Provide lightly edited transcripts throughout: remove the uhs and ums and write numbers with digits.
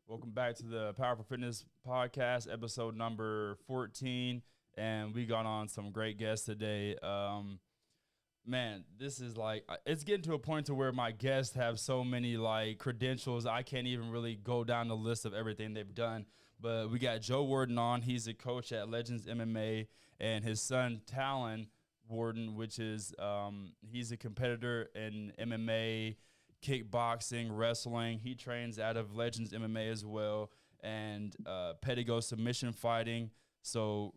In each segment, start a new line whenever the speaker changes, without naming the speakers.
Welcome back to the Powerful Fitness Podcast, episode number 14. And we got on some great guests today. Man, this is like, it's getting to a point to where my guests have so many like credentials. I can't even really go down the list of everything they've done. But we got Joe Worden on. He's a coach at Legends MMA, and his son, Talon Worden, which is, he's a competitor in MMA, kickboxing, wrestling. He trains out of Legends MMA as well, and Pedigo submission fighting. So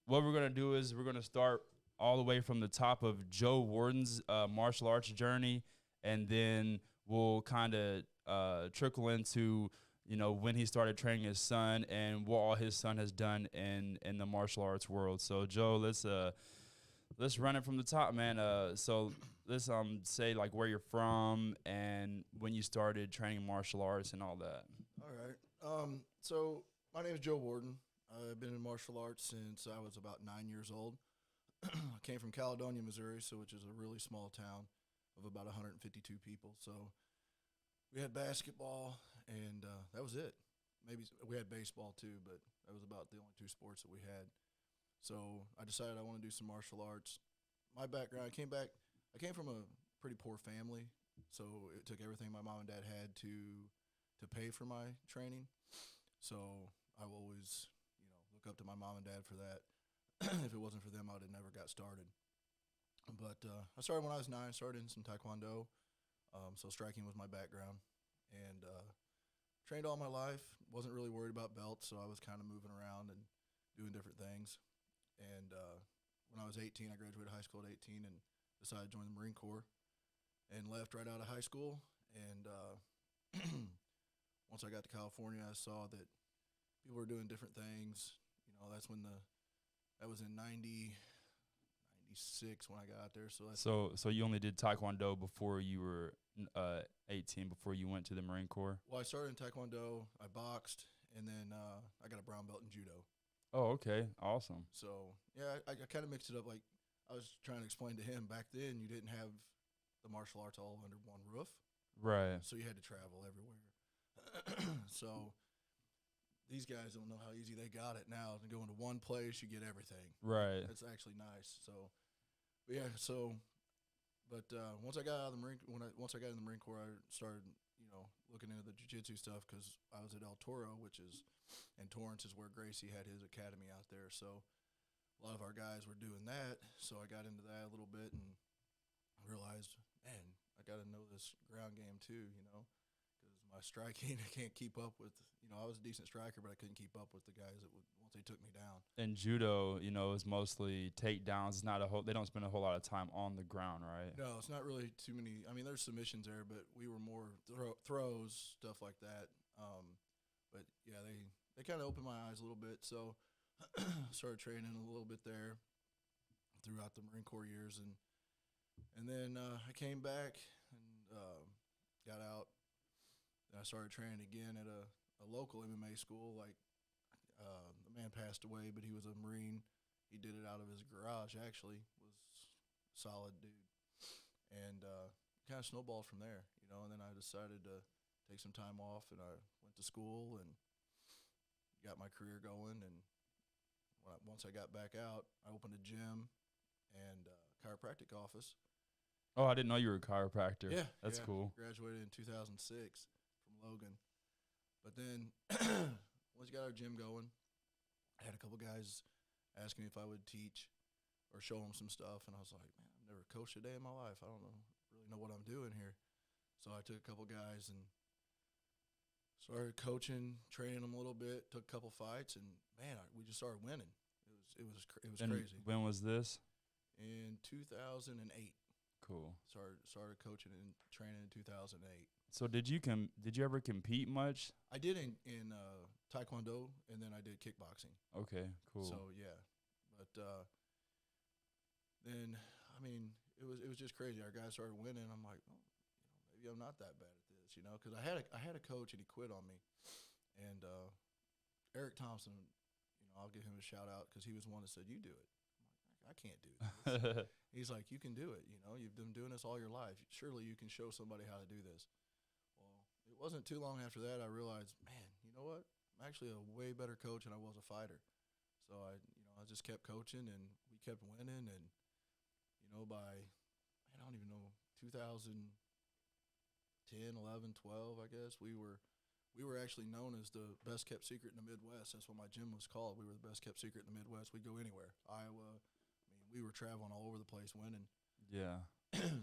what we're going to do is we're going to start all the way from the top of Joe Worden's martial arts journey, and then we'll kind of trickle into, you know, when he started training his son and what all his son has done in the martial arts world. So Joe, let's run it from the top, man. So let's say like where you're from and when you started training martial arts and all that.
All right. So my name is Joe Worden. I've been in martial arts since I was about 9 years old. I came from Caledonia, Missouri, which is a really small town of about 152 people. So we had basketball, and that was it. Maybe we had baseball too, but that was about the only two sports that we had. So I decided I want to do some martial arts. My background, I came from a pretty poor family, so it took everything my mom and dad had to pay for my training. So I will always, look up to my mom and dad for that. If it wasn't for them, I would have never got started. But I started when I was 9, started in some Taekwondo. So striking was my background. And trained all my life. Wasn't really worried about belts, so I was kind of moving around and doing different things. And when I was 18, I graduated high school at 18 and decided to join the Marine Corps and left right out of high school. And once I got to California, I saw that people were doing different things. That's when that was in 96 when I got out there. So
you only did Taekwondo before you were 18, before you went to the Marine Corps?
Well, I started in Taekwondo, I boxed, and then I got a brown belt in judo.
Oh, okay. Awesome.
So, yeah, I kind of mixed it up. Like I was trying to explain to him, back then you didn't have the martial arts all under one roof.
Right.
So you had to travel everywhere. So these guys don't know how easy they got it now. To go into one place, you get everything.
Right.
It's actually nice. So, but yeah. But once I got out of the Marine, once I got in the Marine Corps, I started, looking into the jiu-jitsu stuff because I was at El Toro, and Torrance is where Gracie had his academy out there. So a lot of our guys were doing that. So I got into that a little bit and realized, man, I got to know this ground game too, because my striking, I can't keep up with, I was a decent striker, but I couldn't keep up with the guys that once they took me down.
And judo, is mostly takedowns. It's not they don't spend a whole lot of time on the ground, right?
No, it's not really too many. I mean, there's submissions there, but we were more throws, stuff like that. But yeah, they kind of opened my eyes a little bit. So started training a little bit there throughout the Marine Corps years. And then I came back and got out. Then I started training again at a local MMA school. Like the man passed away, but he was a Marine. He did it out of his garage, actually. Was a solid dude. And kind of snowballed from there, And then I decided to take some time off, and I went to school and got my career going. And once I got back out, I opened a gym and chiropractic office.
Oh, I didn't know you were a chiropractor.
Yeah.
That's cool.
Graduated in 2006 from Logan. But then once we got our gym going, I had a couple guys asking me if I would teach or show them some stuff. And I was like, man, I've never coached a day in my life. I don't really know what I'm doing here. So I took a couple guys and started coaching, training them a little bit, took a couple fights, and, man, we just started winning. It was crazy.
When was this?
In 2008.
Cool.
Started coaching and training in 2008.
So did you ever compete much?
I did in Taekwondo, and then I did kickboxing.
Okay, cool.
So yeah, but then I mean it was just crazy. Our guys started winning. I'm like, oh, maybe I'm not that bad at this, because I had a coach and he quit on me, and Eric Thompson, I'll give him a shout out because he was the one that said, you do it. I can't do this. He's like, you can do it. You've been doing this all your life. Surely you can show somebody how to do this. Well, it wasn't too long after that I realized, man, you know what? I'm actually a way better coach than I was a fighter. So I just kept coaching, and we kept winning. And by I don't even know 2010, 11, 12, I guess we were actually known as the best kept secret in the Midwest. That's what my gym was called. We were the best kept secret in the Midwest. We'd go anywhere. Iowa. I mean, we were traveling all over the place winning.
Yeah.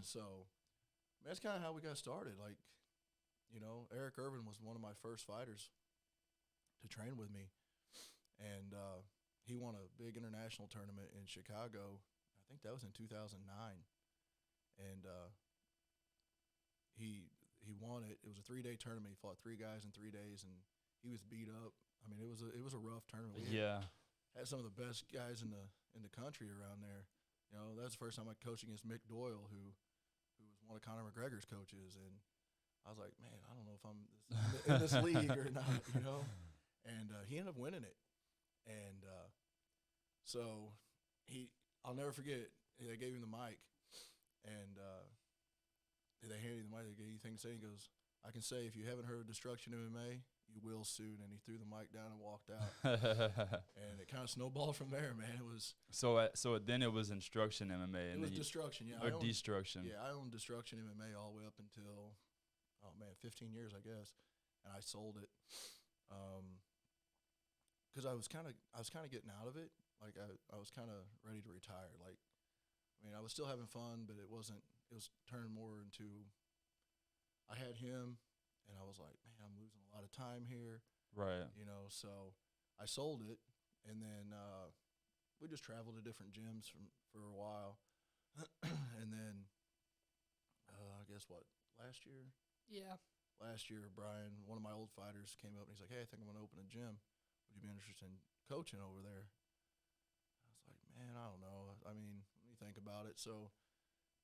So that's kind of how we got started. Like, Eric Irvin was one of my first fighters to train with me. And he won a big international tournament in Chicago. I think that was in 2009. And he won it. It was a 3-day tournament. He fought 3 guys in 3 days, and he was beat up. I mean, it was a rough tournament. We had some of the best guys in the country around there. That's the first time I coached against Mick Doyle, who was one of Conor McGregor's coaches, and I was like, man, I don't know if I'm in this league or not, And he ended up winning it, and so I'll never forget. They gave him the mic, and they handed him the mic. They gave you things to say. He goes, "I can say if you haven't heard of Destruction MMA, you will soon." And he threw the mic down and walked out. And it kind of snowballed from there, man. It was
so then it was Instruction MMA.
It was Destruction, yeah.
Or Destruction.
Yeah, I owned Destruction MMA all the way up until 15 years, I guess, and I sold it because I was kind of getting out of it. Like I was kind of ready to retire. Like, I mean, I was still having fun, but it was turned more into. I had him, and I was like, man, I'm losing a lot of time here.
Right.
So I sold it, and then we just traveled to different gyms for a while. And then I guess last year?
Yeah.
Last year, Brian, one of my old fighters, came up and he's like, hey, I think I'm going to open a gym. Would you be interested in coaching over there? I was like, man, I don't know. I mean, let me think about it. So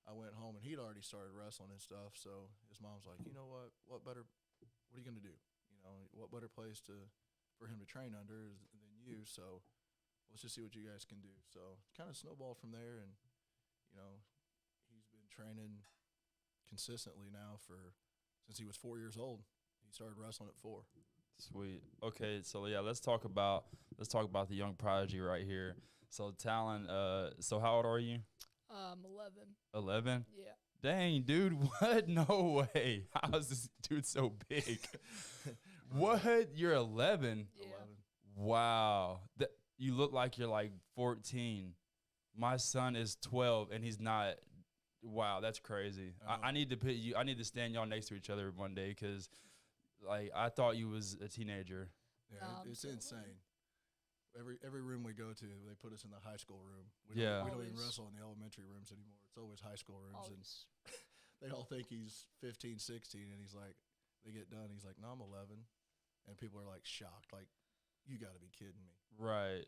I went home, and he'd already started wrestling and stuff. So his mom's like, you know what? What are you going to do? What better place for him to train under than you? So let's just see what you guys can do. So it kind of snowballed from there, and, he's been training consistently now since he was 4 years old. He started wrestling at 4.
Sweet. Okay, so yeah, let's talk about the young prodigy right here. So Talon, so how old are you?
11.
11?
Yeah.
Dang, dude, what? No way. How is this dude so big? What? You're 11?
Yeah.
11.
Wow. You look like you're like 14. My son is 12, and he's not. Wow, that's crazy. I need to stand y'all next to each other one day, because like I thought you was a teenager.
Yeah, it's insane. Every room we go to, they put us in the high school room. We don't even wrestle in the elementary rooms anymore. It's always high school rooms.
Always.
And they all think he's 15, 16, and he's like, they get done, he's like, no, I'm 11. And people are like shocked, like, you got to be kidding me.
Right.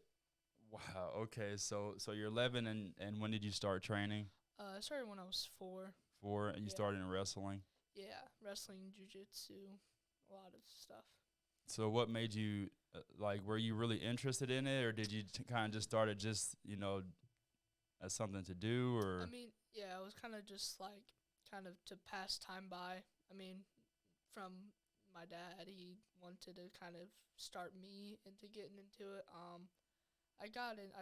Wow. Okay. So you're 11, and when did you start training?
I started when I was 4.
4, and you started in wrestling?
Yeah, wrestling, jiu-jitsu, a lot of stuff.
So what made you, were you really interested in it, or did you kind of just start it just, as something to do, or?
I mean, yeah, it was kind of just kind of to pass time by. I mean, from my dad, he wanted to kind of start me into getting into it. I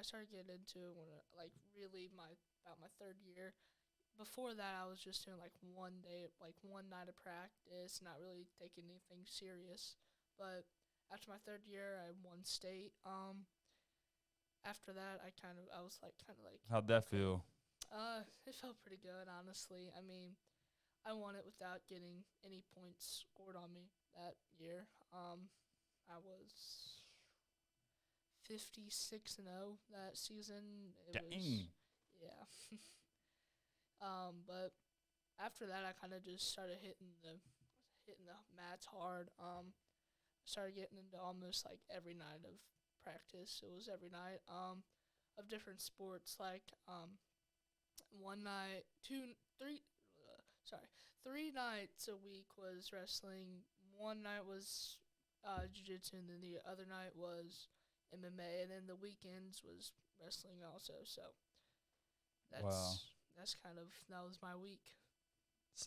started getting into it when, really about my 3rd year. Before that, I was just doing, one night of practice, not really taking anything serious. But after my 3rd year, I won state. After that, I was
How'd that feel?
It felt pretty good, honestly. I mean, I won it without getting any points scored on me that year. I was 56-0 that season.
Dang.
Yeah. But after that, I kind of just started hitting the mats hard. Started getting into almost every night of practice. It was every night of different sports. One night, 3 nights a week was wrestling. One night was jiu-jitsu, and then the other night was MMA, and then the weekends was wrestling also. So that was my week.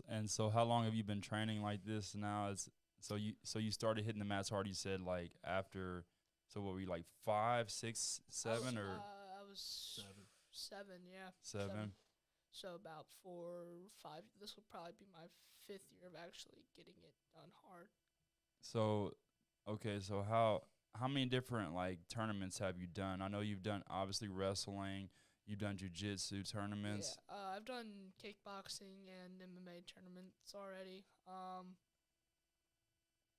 And so how long have you been training like this now? So you started hitting the mats hard. You said like after. So what were you like 5, 6, 7 or?
I was 7, yeah.
7.
So about 4, 5. This will probably be my 5th year of actually getting it done hard.
So, okay. So how many different like tournaments have you done? I know you've done obviously wrestling. You've done jiu-jitsu tournaments.
Yeah, I've done kickboxing and MMA tournaments already.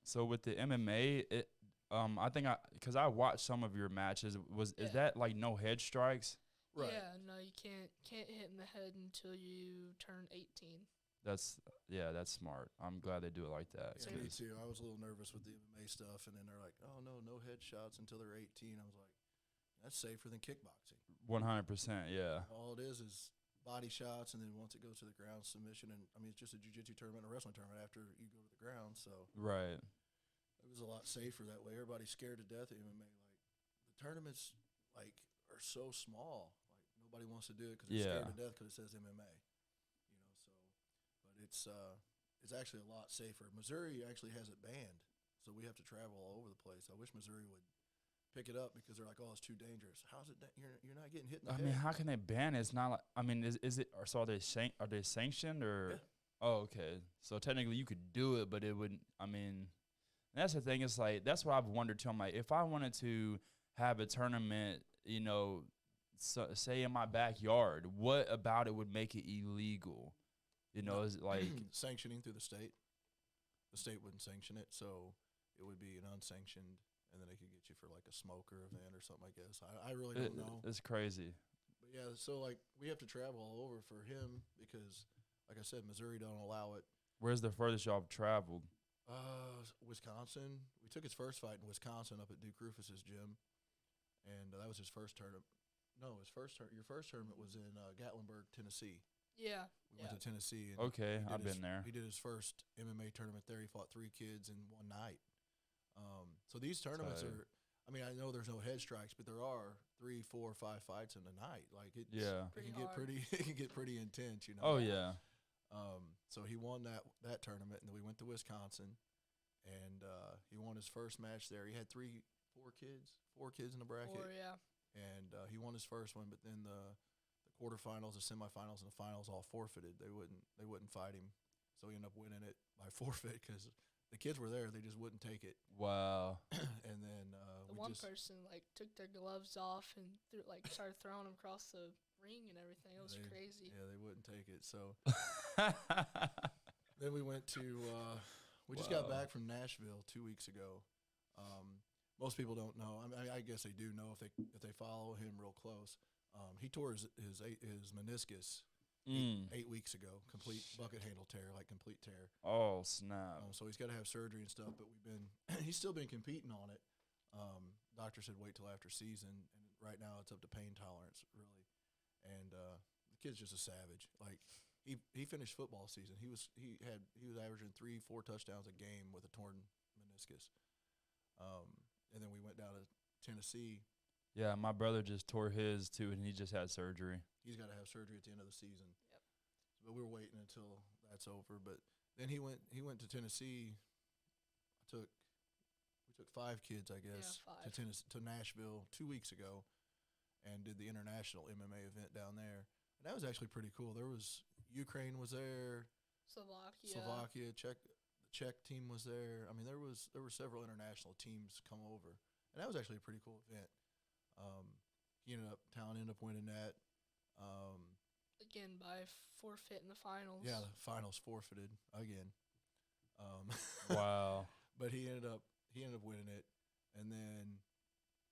So with the MMA, I think because I watched some of your matches. Is that like no head strikes?
Right.
Yeah, no, you can't hit in the head until you turn 18.
That's smart. I'm glad they do it like that.
Yeah, me too. I was a little nervous with the MMA stuff, and then they're like, "Oh no headshots until they're 18." I was like, "That's safer than kickboxing."
100%. Yeah.
All it is body shots, and then once it goes to the ground, submission. And I mean, it's just a jiu-jitsu tournament, a wrestling tournament after you go to the ground. So
Right.
it was a lot safer that way. Everybody's scared to death of MMA. Like the tournaments, like are so small. Like nobody wants to do it because they're scared to death because it says MMA. You know, so but it's actually a lot safer. Missouri actually has it banned, so we have to travel all over the place. I wish Missouri would pick it up because they're like, oh, it's too dangerous. How's it? You're not getting hit in the head.
I mean, how can they ban it? It's not like. I mean, is it? Or so are they sanctioned or?
Yeah.
Oh, okay. So technically, you could do it, but it wouldn't. I mean, that's the thing. It's like that's what I've wondered too. I'm like, if I wanted to have a tournament, you know, say in my backyard, what about it would make it illegal? You know, is it like
sanctioning through the state? The state wouldn't sanction it, so it would be an unsanctioned. And then they could get you for like a smoker event or something, I guess. I really don't know.
It's crazy.
But yeah, so like we have to travel all over for him because, like I said, Missouri don't allow it.
Where's the furthest y'all have traveled?
Wisconsin. We took his first fight in Wisconsin up at Duke Rufus's gym, and that was his first tournament. No, your first tournament was in Gatlinburg, Tennessee.
Yeah.
We went to Tennessee. And
okay, I've been there.
He did his first MMA tournament there. He fought 3 kids in one night. So these tournaments are, I mean, I know there's no head strikes, but there are 3, 4, 5 fights in a night. Like it can get pretty, it can get pretty intense, you know?
Oh yeah.
So he won that tournament, and then we went to Wisconsin, and he won his first match there. He had 4 kids in the bracket.
4, yeah.
And he won his first one, but then the quarterfinals, the semifinals, and the finals all forfeited. They wouldn't fight him, so he ended up winning it by forfeit because the kids were there. They just wouldn't take it.
Wow.
And then
the one person like took their gloves off and started throwing them across the ring and everything. It was crazy.
Yeah, they wouldn't take it. So then we went to we just got back from Nashville 2 weeks ago. Most people don't know. I mean, I guess they do know if they follow him real close. He tore his meniscus 8 weeks ago. Complete bucket handle tear, like complete tear.
Oh snap!
So he's got to have surgery and stuff. But he's still been competing on it. Doctor said wait till after season, and right now it's up to pain tolerance really. And the kid's just a savage. Like he finished football season. He was averaging 3-4 touchdowns a game with a torn meniscus. And then we went down to Tennessee.
Yeah, my brother just tore his too, and he just had surgery.
He's got to have surgery at the end of the season.
Yep.
But we were waiting until that's over. But then he went to Tennessee. We took 5 kids, I guess, to Nashville 2 weeks ago, and did the international MMA event down there. And that was actually pretty cool. There was Ukraine was there, Slovakia, the Czech team was there. I mean, there were several international teams come over, and that was actually a pretty cool event. Talon ended up winning that.
Again, by forfeit in the finals.
Yeah, the finals forfeited again.
Wow.
But he ended up winning it. And then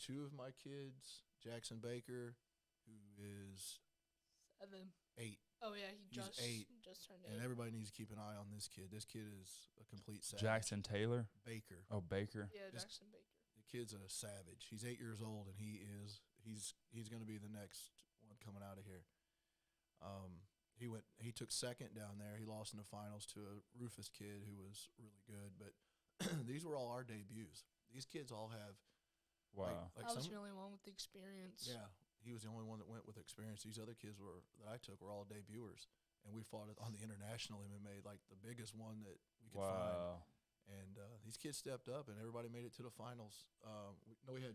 2 of my kids, Jackson Baker, who is 8.
Oh yeah, he's just
8.
Just turned 8.
And everybody needs to keep an eye on this kid. This kid is a complete savage.
Jackson Taylor?
Baker.
Oh, Baker.
Yeah, Jackson Baker.
The kid's a savage. He's 8 years old, and he's going to be the next one coming out of here. He took second down there. He lost in the finals to a Rufus kid who was really good. But these were all our debuts. These kids all have.
Wow.
I was the only one with the experience.
Yeah, he was the only one that went with experience. These other kids that I took were all debuters, and we fought on the international MMA, like the biggest one that we could find. And these kids stepped up, and everybody made it to the finals. We had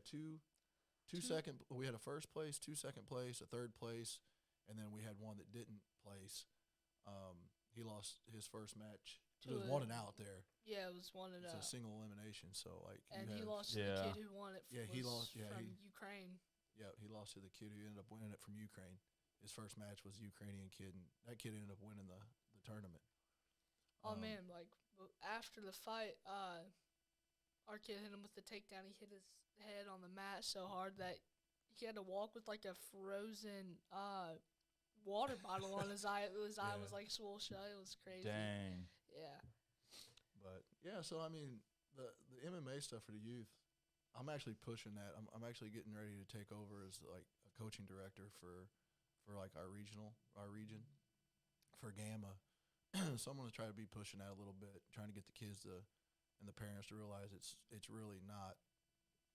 we had a first place, 2 second place, a third place, and then we had one that didn't place. He lost his first match. It was 1 and out there.
Yeah, it was 1 and out.
It's a single elimination, so like.
And he lost to the kid who won it.
He lost. Yeah,
from Ukraine.
Yeah, he lost to the kid who ended up winning it from Ukraine. His first match was a Ukrainian kid, and that kid ended up winning the tournament.
Oh man, like after the fight, our kid hit him with the takedown. He hit his head on the mat so hard that he had to walk with like a frozen water bottle on his eye. His eye was like swole shut. It was crazy.
Dang.
Yeah.
But yeah, so I mean, the MMA stuff for the youth, I'm actually pushing that. I'm actually getting ready to take over as like a coaching director for like our region for Gamma. So I'm going to try to be pushing that a little bit, trying to get the kids and the parents to realize it's really not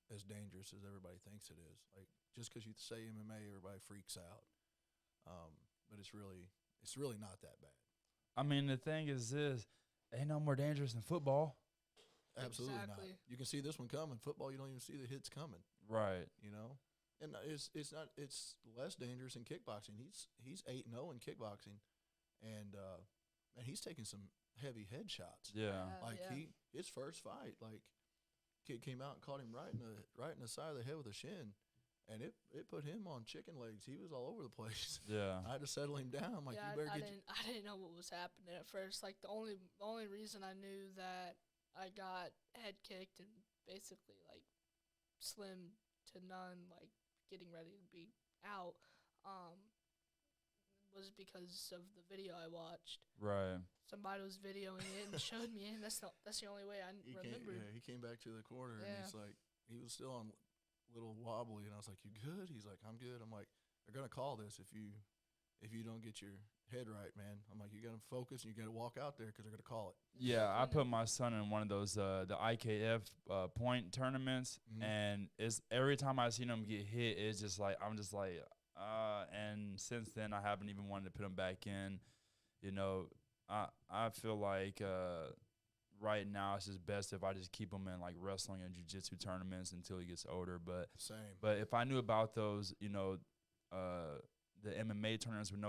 as dangerous as everybody thinks it is. Like, just because you say MMA, everybody freaks out. But it's really not that bad.
I mean, the thing is this, ain't no more dangerous than football.
Absolutely
Exactly.
not. You can see this one coming. Football, you don't even see the hits coming.
Right.
You know? And it's less dangerous in kickboxing. He's 8-0 in kickboxing. And he's taking some heavy headshots.
Yeah.
His first fight, like, kid came out and caught him right in the side of the head with a shin, and it put him on chicken legs. He was all over the place.
Yeah.
I had to settle him down. I'm like, you better get.
I didn't know what was happening at first. Like the only reason I knew that I got head kicked and basically like slim to none, like getting ready to be out, was because of the video I watched.
Right.
Somebody was videoing it and showed me, and that's the only way I remember.
He came back to the corner and he's like, he was still on a little wobbly, and I was like, "You good?" He's like, "I'm good." I'm like, "They're gonna call this if you don't get your head right, man." I'm like, "You gotta focus and you gotta walk out there because they're gonna call it."
Yeah, I put my son in one of those the IKF point tournaments, and it's every time I seen him get hit, it's just like I'm just like, and since then I haven't even wanted to put him back in. You know, I feel like right now it's just best if I just keep him in like wrestling and jiu-jitsu tournaments until he gets older. But if I knew about those, you know, the MMA tournaments with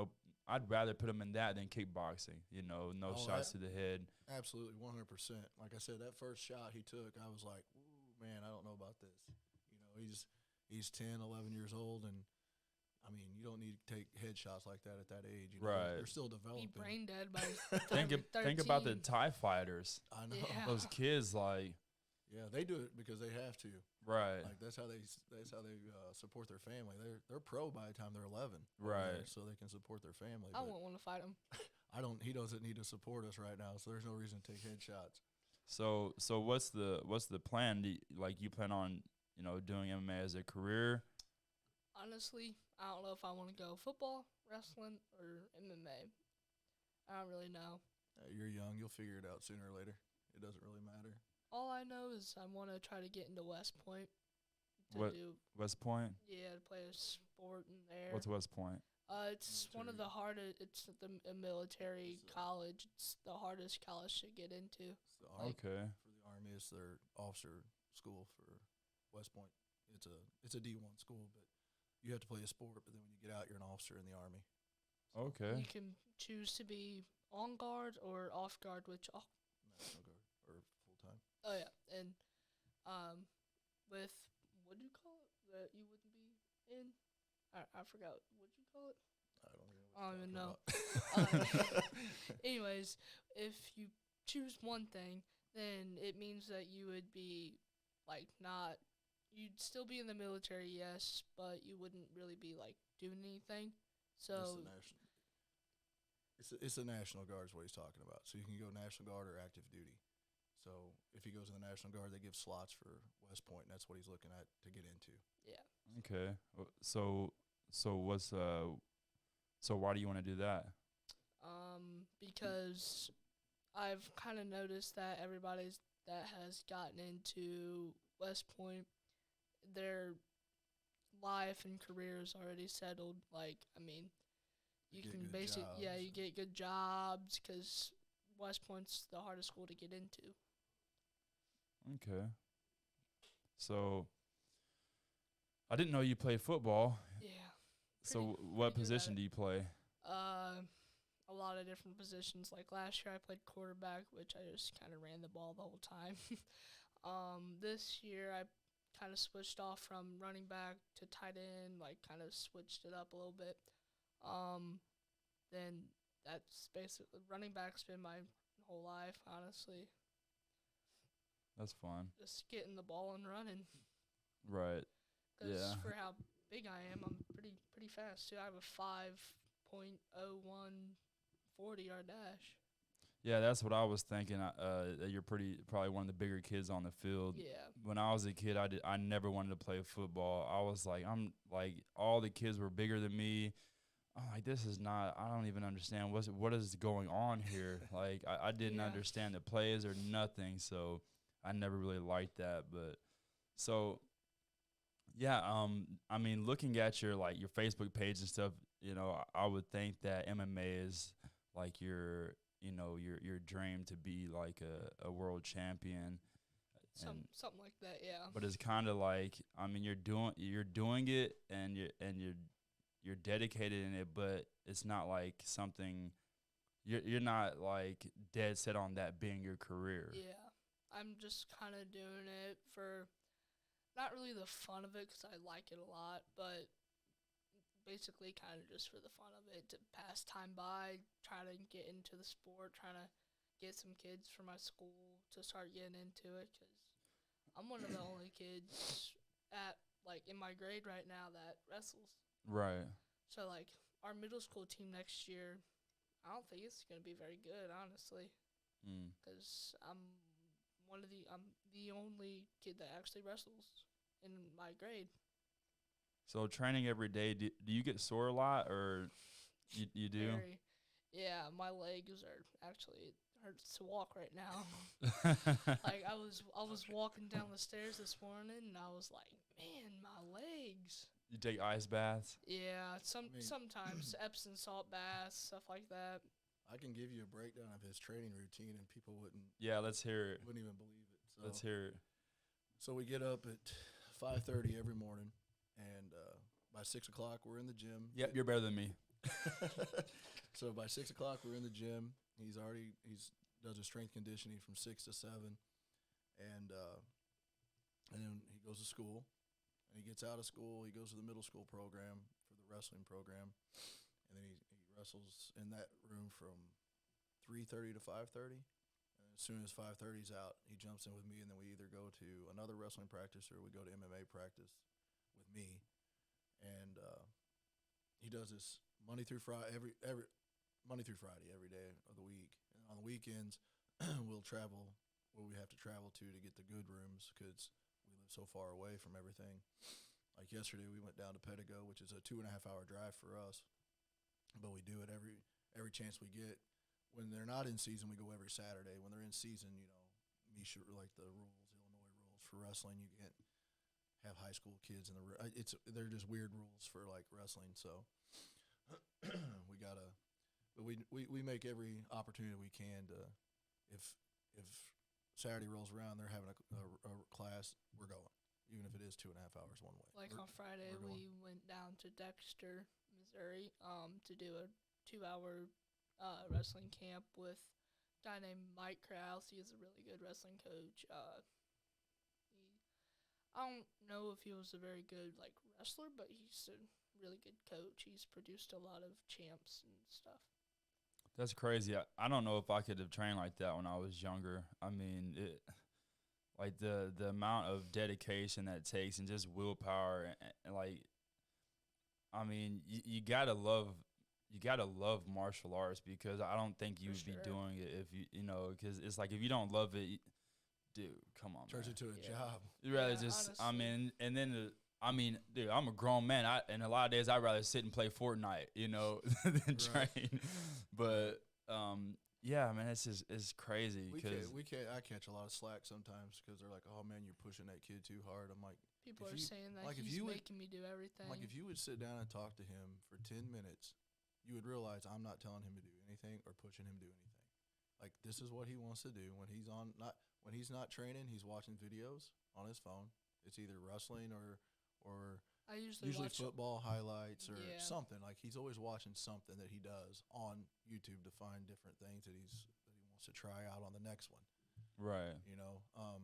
I'd rather put him in that than kickboxing. You know, shots to the head.
Absolutely, 100%. Like I said, that first shot he took, I was like, "Ooh, man, I don't know about this." You know, he's 10, 11 years old, and I mean, you don't need to take headshots like that at that age. You know?
Right.
They're still developing.
Be brain dead by
think about the Thai fighters.
I know.
Yeah.
Those kids, like.
Yeah, they do it because they have to.
Right.
Like that's how they support their family. They're pro by the time they're 11.
Right.
So they can support their family.
I wouldn't want to fight him.
He doesn't need to support us right now, so there's no reason to take headshots.
So what's the plan? You plan on, you know, doing MMA as a career?
Honestly, I don't know if I want to go football, wrestling, or MMA. I don't really know.
You're young. You'll figure it out sooner or later. It doesn't really matter.
All I know is I want to try to get into West Point.
West Point?
Yeah, to play a sport in there.
What's West Point?
It's one of the hardest. It's a military college. It's the hardest college to get into.
Okay.
For the Army, it's their officer school for West Point. It's a D1 school, but you have to play a sport. But then when you get out, you're an officer in the Army. So
Okay.
You can choose to be on guard or off guard, which
National Guard or full time.
oh yeah, and with what do you call it that you wouldn't be in? I forgot what you call it.
I don't even know.
Anyways, if you choose one thing, then it means that you would be like not. You'd still be in the military, yes, but you wouldn't really be like doing anything. So
it's the National Guard is what he's talking about. So you can go National Guard or active duty. So if he goes in the National Guard, they give slots for West Point, and that's what he's looking at to get into.
Yeah.
Okay. So what's so why do you want to do that?
Because I've kind of noticed that everybody that has gotten into West Point, their life and career is already settled. Like, I mean, you can basically, you get good jobs because West Point's the hardest school to get into.
Okay. So I didn't know you played football.
Yeah.
So what
pretty good at
position
it.
do you play?
A lot of different positions. Like last year, I played quarterback, which I just kind of ran the ball the whole time. This year, I kind of switched off from running back to tight end, like kind of switched it up a little bit. Then that's basically running back's been my whole life, honestly.
That's fun.
Just getting the ball and running.
Right.
Because
Yeah.
for how big I am, I'm pretty fast too. I have a 5.01 40-yard dash.
Yeah, that's what I was thinking. That you're probably one of the bigger kids on the field.
Yeah.
When I was a kid, I never wanted to play football. I was like, all the kids were bigger than me. I'm like, this is not. I don't even understand what is going on here. Like, I didn't
Yeah.
understand the plays or nothing. So I never really liked that. But so yeah, I mean, looking at your Facebook page and stuff, I would think that MMA is like your dream to be like a world champion.
Something like that, yeah.
But it's kind of like, I mean, you're doing it and you're dedicated in it, but it's not like something you're not like dead set on that being your career.
Yeah. I'm just kind of doing it for not really the fun of it because I like it a lot, but basically kind of just for the fun of it, to pass time by, try to get into the sport, trying to get some kids from my school to start getting into it because I'm one of the only kids in my grade right now that wrestles.
Right.
So, our middle school team next year, I don't think it's going to be very good, honestly, because I'm the only kid that actually wrestles in my grade.
So training every day, do you get sore a lot, or you do?
Very. Yeah, my legs are actually, it hurts to walk right now. I was walking down the stairs this morning, and I was like, man, my legs.
You take ice baths?
Yeah, sometimes Epsom salt baths, stuff like that.
I can give you a breakdown of his training routine, and people wouldn't.
Yeah, let's hear it.
Wouldn't even believe it. So,
let's hear it.
So we get up at 5:30 every morning, and by 6 o'clock we're in the gym.
Yep, you're better than me.
So by 6 o'clock we're in the gym. He's does his strength conditioning from 6 to 7, and then he goes to school. And he gets out of school. He goes to the middle school program for the wrestling program, and then he wrestles in that room from 3:30 to 5:30. And as soon as 5:30 is out, he jumps in with me, and then we either go to another wrestling practice or we go to MMA practice with me. And he does this Monday through Friday, every Monday through Friday, every day of the week. And on the weekends, we'll travel where we have to travel to get the good rooms because we live so far away from everything. Like yesterday, we went down to Pedigo, which is a 2.5-hour drive for us, but we do it every chance we get. When they're not in season, we go every Saturday. When they're in season, Misha, like the Illinois rules for wrestling, you can't have high school kids in the they're just weird rules for like wrestling. So we make every opportunity we can to, if Saturday rolls around, they're having a class, we're going, even if it is 2.5 hours one way.
On Friday, we went down to Dexter, Missouri, to do a 2-hour wrestling camp with a guy named Mike Krause. He is a really good wrestling coach. I don't know if he was a very good wrestler, but he's a really good coach. He's produced a lot of champs and stuff.
That's crazy. I don't know if I could have trained like that when I was younger. I mean, the amount of dedication that it takes and just willpower and I mean, you gotta love martial arts, because I don't think you would be doing it if because it's like, if you don't love it, dude, come on,
turns
man.
into a job.
You rather
honestly.
I mean, and then dude, I'm a grown man. And a lot of days I'd rather sit and play Fortnite, than train. But yeah, man, it's crazy.
I catch a lot of slack sometimes because they're like, "Oh man, you're pushing that kid too hard." I'm like,
people are saying that he's making me do everything.
Like, if you would sit down and talk to him for 10 minutes, you would realize I'm not telling him to do anything or pushing him to do anything. Like, this is what he wants to do when he's on. Not when he's not training, he's watching videos on his phone. It's either wrestling or
I usually watch
football highlights or
Yeah.
something. Like he's always watching something that he does on YouTube to find different things that he wants to try out on the next one.
Right.
You know, I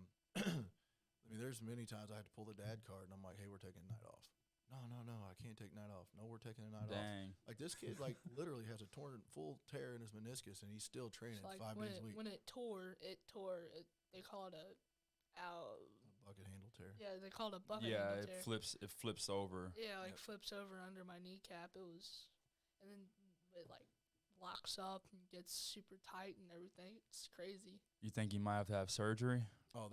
mean, there's many times I had to pull the dad card, and I'm like, "Hey, we're taking a night off." No, I can't take night off. No, we're taking a night off.
Dang.
Like this kid, like literally has a full tear in his meniscus, and he's still training
It's like
5 days a week.
when it tore. They call it a ow.
A bucket handle tear.
Yeah, they call it a bucket
Yeah,
handle
it
tear.
flips over.
Yeah, like
Yep.
flips over under my kneecap. It was, and then it like locks up and gets super tight and everything. It's crazy.
You think you might have to have surgery?
Oh,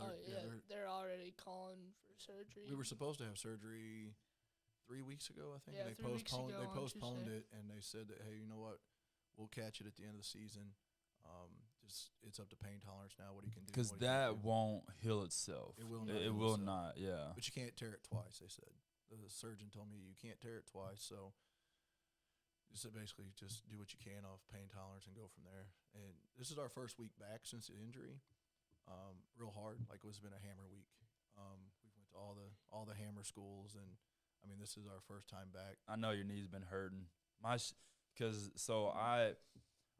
They're already calling for surgery.
we were supposed to have surgery 3 weeks ago, I think.
Yeah,
and
3 weeks ago
They
on
postponed
Tuesday.
it, and they said that, hey, you know what? We'll catch it at the end of the season. Just it's up to pain tolerance now. What he can do.
Because
what he can't
that
do.
won't heal itself.
It will not
It
heal
will
itself.
not. Yeah.
But you can't tear it twice. They said the surgeon told me you can't tear it twice. So just basically just do what you can off pain tolerance and go from there. And this is our first week back since the injury. Real hard. Like it's been a hammer week. We went to all the hammer schools, and I mean this is our first time back.
I know your knee's been hurting.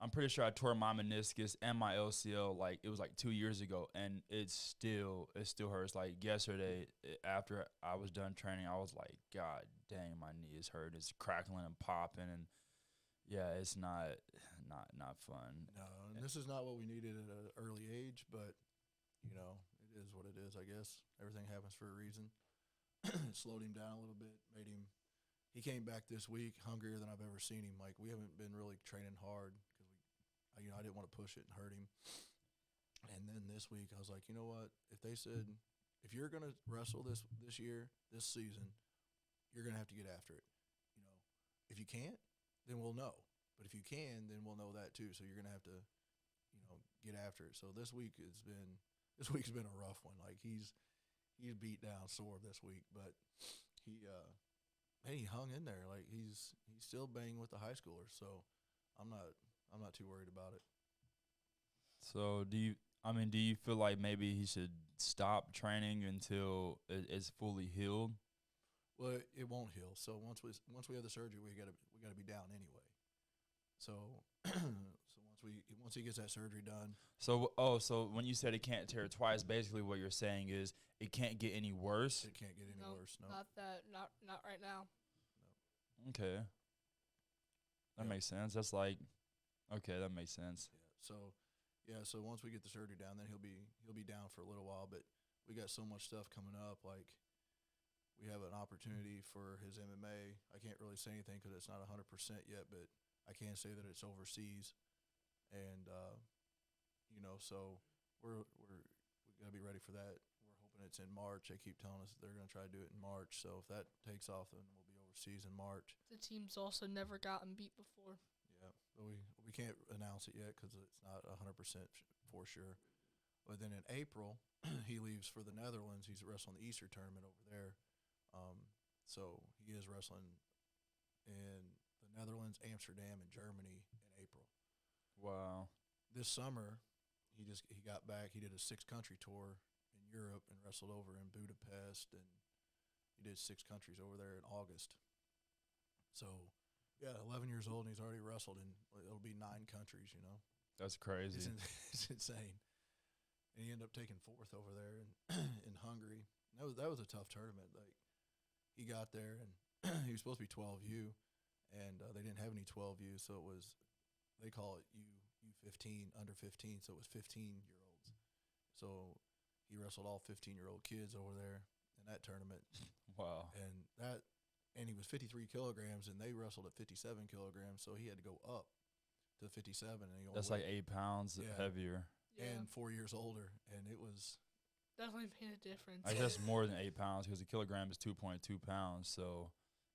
I'm pretty sure I tore my meniscus and my LCL like it was like 2 years ago, and it still hurts. Like yesterday, after I was done training, I was like, God dang, my knee is hurt. It's crackling and popping, and yeah, it's not fun.
No, and this is not what we needed at an early age, but you know it is what it is. I guess everything happens for a reason. It slowed him down a little bit, made him. He came back this week hungrier than I've ever seen him. Like we haven't been really training hard because I didn't want to push it and hurt him. And then this week I was like, you know what? If they said if you're gonna wrestle this year, this season, you're gonna have to get after it. You know, if you can't, then we'll know. But if you can, then we'll know that too. So you're gonna have to, get after it. So this week's been a rough one. Like he's beat down sore this week, but he hung in there. Like he's still banging with the high schoolers. So I'm not too worried about it.
So do you feel like maybe he should stop training until it's fully healed?
Well, it won't heal. So once we have the surgery, we gotta be down anyway. So once he gets that surgery done.
So when you said it can't tear twice, basically what you're saying is it can't get any worse.
It can't get any worse. No.
Not right now.
Okay. That
Yeah.
makes sense. That's like, okay, that makes sense.
Yeah. So once we get the surgery down, then he'll be down for a little while. But we got so much stuff coming up. Like we have an opportunity for his MMA. I can't really say anything because it's not 100% yet, but I can say that it's overseas, and so we gotta be ready for that. We're hoping it's in March. They keep telling us that they're gonna try to do it in March. So if that takes off, then we'll be overseas in March.
The team's also never gotten beat before.
Yeah, but we can't announce it yet because it's not 100% for sure. But then in April, he leaves for the Netherlands. He's wrestling the Easter tournament over there. So he is wrestling in the Netherlands, Amsterdam, and Germany in April.
Wow.
This summer, he got back. He did a 6-country tour in Europe and wrestled over in Budapest, and he did 6 countries over there in August. So, yeah, 11 years old, and he's already wrestled in, it'll be 9 countries,
That's crazy.
It's insane. And he ended up taking 4th over there in Hungary. And that was a tough tournament. Like he got there, and he was supposed to be 12U, and they didn't have any 12U, so it was, they call it U15, under 15, so it was 15-year-olds. So he wrestled all 15-year-old kids over there in that tournament.
Wow.
And he was 53 kilograms, and they wrestled at 57 kilograms, so he had to go up to 57. And
That's like 8 pounds heavier.
Yeah,
and 4 years older, and it was
definitely made a difference.
I guess more than 8 pounds because a kilogram is 2.2 pounds. So,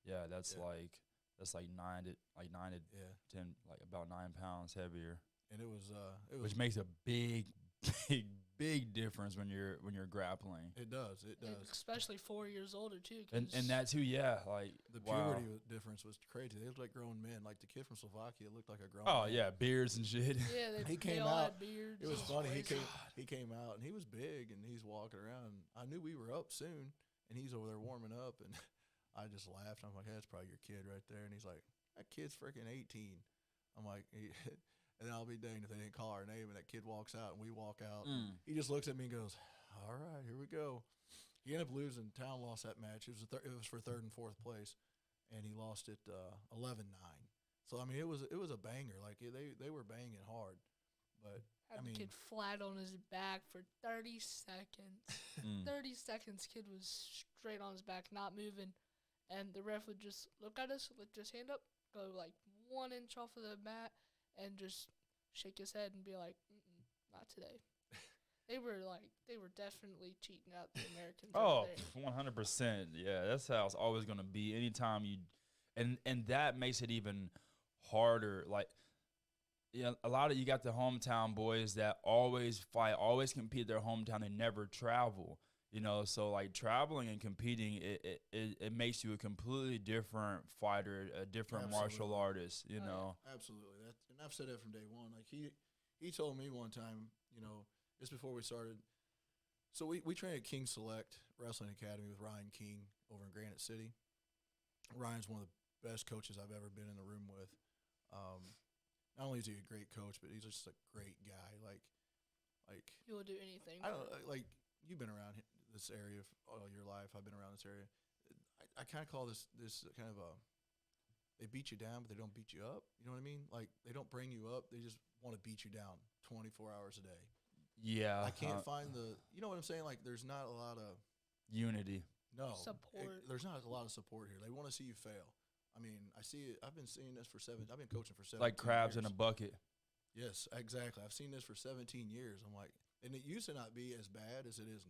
yeah, that's like 9 to 10, like about 9 pounds heavier.
And it was
which makes a big big difference when you're grappling.
It does. It
And
does.
especially 4 years older too.
And that too, yeah. Like
The
wow.
puberty difference was crazy. They looked like grown men. Like the kid from Slovakia looked like a grown
Oh
man.
yeah, beards and shit.
Yeah,
He
they
came
all
out.
had beards.
It was funny. He
crazy.
came out and he was big and he's walking around. I knew we were up soon and he's over there warming up and I just laughed. I'm like, hey, that's probably your kid right there. And he's like, that kid's freaking 18. I'm like, and then I'll be danged if they didn't call our name and that kid walks out and we walk out. He just looks at me and goes, all right, here we go. He ended up losing. Talon lost that match. It was for third and fourth place, and he lost it 11-9. So I mean, it was a banger. Like they were banging hard, but
Had
I
the
mean,
kid flat on his back for 30 seconds. 30 seconds, kid was straight on his back, not moving. And the ref would just look at us, lift his hand up, go like 1 inch off of the mat, and just shake his head and be like, not today. They were definitely cheating out the Americans.
Oh,
over there.
100%. Yeah, that's how it's always going to be. Anytime you, and that makes it even harder. Like, yeah, a lot of you got the hometown boys that always fight, always compete their hometown, and never travel. You know, so like traveling and competing, it makes you a completely different fighter, a different martial artist. You know,
absolutely. And I've said that from day one. Like he told me one time, you know, just before we started. So we train at King Select Wrestling Academy with Ryan King over in Granite City. Ryan's one of the best coaches I've ever been in the room with. Not only is he a great coach, but he's just a great guy. Like
He will do anything.
I don't like you've been around this area all your life. I've been around this area. I kind of call this kind of a they beat you down, but they don't beat you up. You know what I mean? Like they don't bring you up. They just want to beat you down 24 hours a day.
yeah,
I can't find you know what I'm saying? Like there's not a lot of
unity.
no
Support.
There's not a lot of support here. They want to see you fail. I mean, I see it. I've been seeing this for I've been coaching for 17
Like crabs
years.
in a bucket.
Yes, exactly. I've seen this for 17 years. I'm like, and it used to not be as bad as it is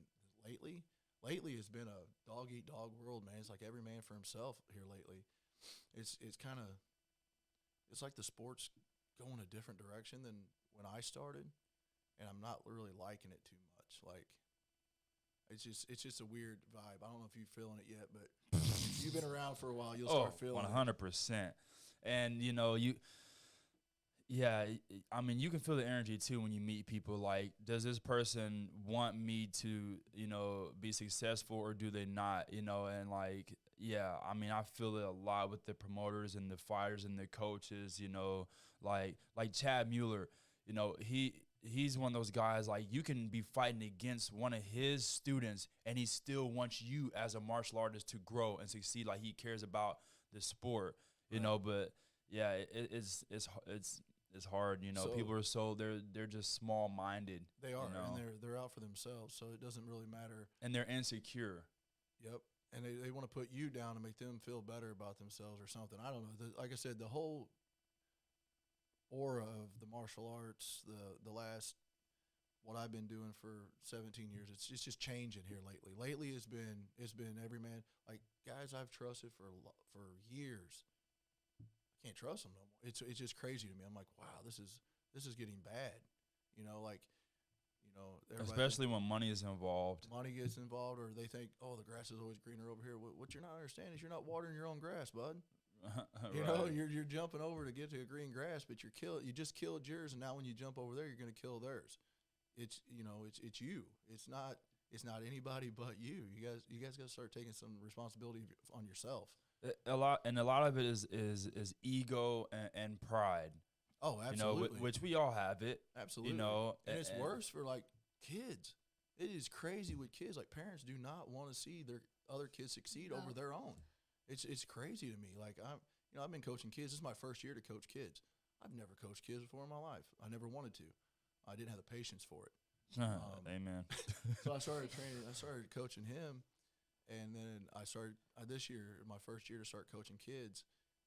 lately. Lately, it's been a dog-eat-dog world, man. It's like every man for himself here lately. It's kind of, it's like the sport's going a different direction than when I started, and I'm not really liking it too much. Like, it's just a weird vibe. I don't know if you're feeling it yet, but if you've been around for a while, you'll start feeling
100%. And, you know, I mean, you can feel the energy, too, when you meet people. Like, does this person want me to, you know, be successful or do they not, you know? And, like, yeah, I mean, I feel it a lot with the promoters and the fighters and the coaches, you know. Like Chad Mueller, you know, he's one of those guys, like, you can be fighting against one of his students and he still wants you as a martial artist to grow and succeed. Like, he cares about the sport, you know. But, yeah, it's hard, you know.
So
people are they're just small-minded.
They are,
you know?
and they're out for themselves, so it doesn't really matter.
And they're insecure.
Yep. And they want to put you down to make them feel better about themselves or something. I don't know. Like I said, the whole aura of the martial arts, the last, what I've been doing for 17 years, it's just changing here lately. Lately it's been every man, like guys I've trusted for years. I can't trust them no more. It's just crazy to me. I'm like, wow, this is getting bad. You know, like, you know,
Especially when money is involved.
money gets involved, or they think, oh, the grass is always greener over here. What you're not understanding is you're not watering your own grass, bud. You know, you're jumping over to get to a green grass, but you just killed yours, and now when you jump over there, you're going to kill theirs. It's it's you. It's not anybody but you. You guys got to start taking some responsibility on yourself.
A lot of it is ego and pride.
Oh, absolutely.
You know, which we all have it.
Absolutely.
You know,
and it's worse for like kids. It is crazy with kids. Like parents do not want to see their other kids succeed over their own. It's crazy to me. Like I've been coaching kids. This is my first year to coach kids. I've never coached kids before in my life. I never wanted to. I didn't have the patience for it.
Amen.
So I started training. I started coaching him, and then I started this year, my first year, to start coaching kids.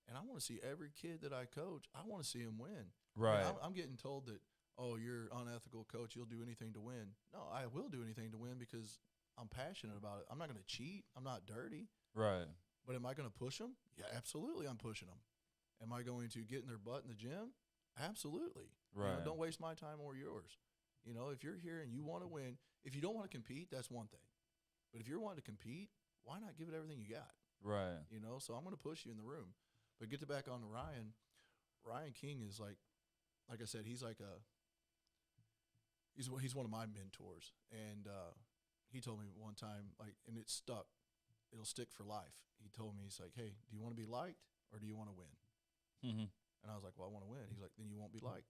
And I want to see every kid that I coach. I want to see him win.
Right.
I mean, I'm getting told that, oh, you're unethical coach. You'll do anything to win. No, I will do anything to win because I'm passionate about it. I'm not going to cheat. I'm not dirty.
Right.
But am I going to push them? Yeah, absolutely. I'm pushing them. Am I going to get in their butt in the gym? Absolutely.
Right.
You know, don't waste my time or yours. You know, if you're here and you want to win, if you don't want to compete, that's one thing. But if you're wanting to compete, why not give it everything you got?
Right.
You know, so I'm going to push you in the room. But get to back on to Ryan. Ryan King is like I said, he's like he's one of my mentors. And he told me one time, like, and it stuck. It'll stick for life. He told me, he's like, hey, do you want to be liked or do you want to win?
Mm-hmm.
And I was like, well, I want to win. He's like, then you won't be liked.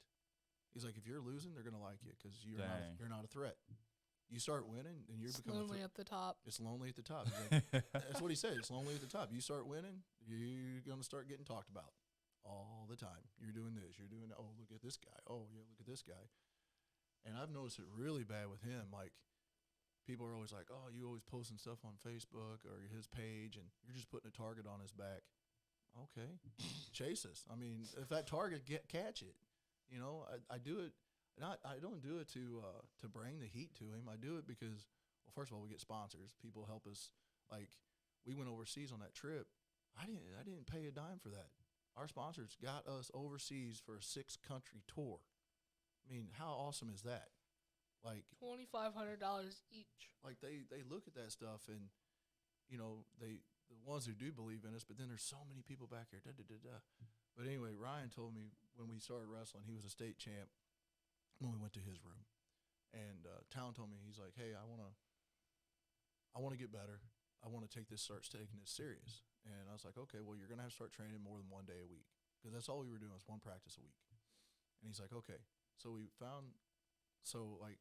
He's like, if you're losing, they're going to like you because you're not a threat. You start winning, and you're becoming
lonely at the top.
It's lonely at the top. Like, that's what he said. It's lonely at the top. You start winning, you're going to start getting talked about all the time. You're doing this. You're doing that. Oh, look at this guy. Oh, yeah, look at this guy. And I've noticed it really bad with him. Like, people are always like, oh, you always posting stuff on Facebook or his page, and you're just putting a target on his back. Okay. Chase us. I mean, if that target, catch it. You know, I do it. I don't do it to bring the heat to him. I do it because, well, first of all, we get sponsors. People help us. Like, we went overseas on that trip. I didn't pay a dime for that. Our sponsors got us overseas for a 6-country tour. I mean, how awesome is that? Like
$2,500 each.
Like they look at that stuff and, you know, the ones who do believe in us, but then there's so many people back here. But anyway, Ryan told me when we started wrestling, he was a state champ when we went to his room. And Talon told me, he's like, hey, I want to get better. I want to start taking this serious. And I was like, okay, well, you're going to have to start training more than 1 day a week. Because that's all we were doing was 1 practice a week. And he's like, okay. So like,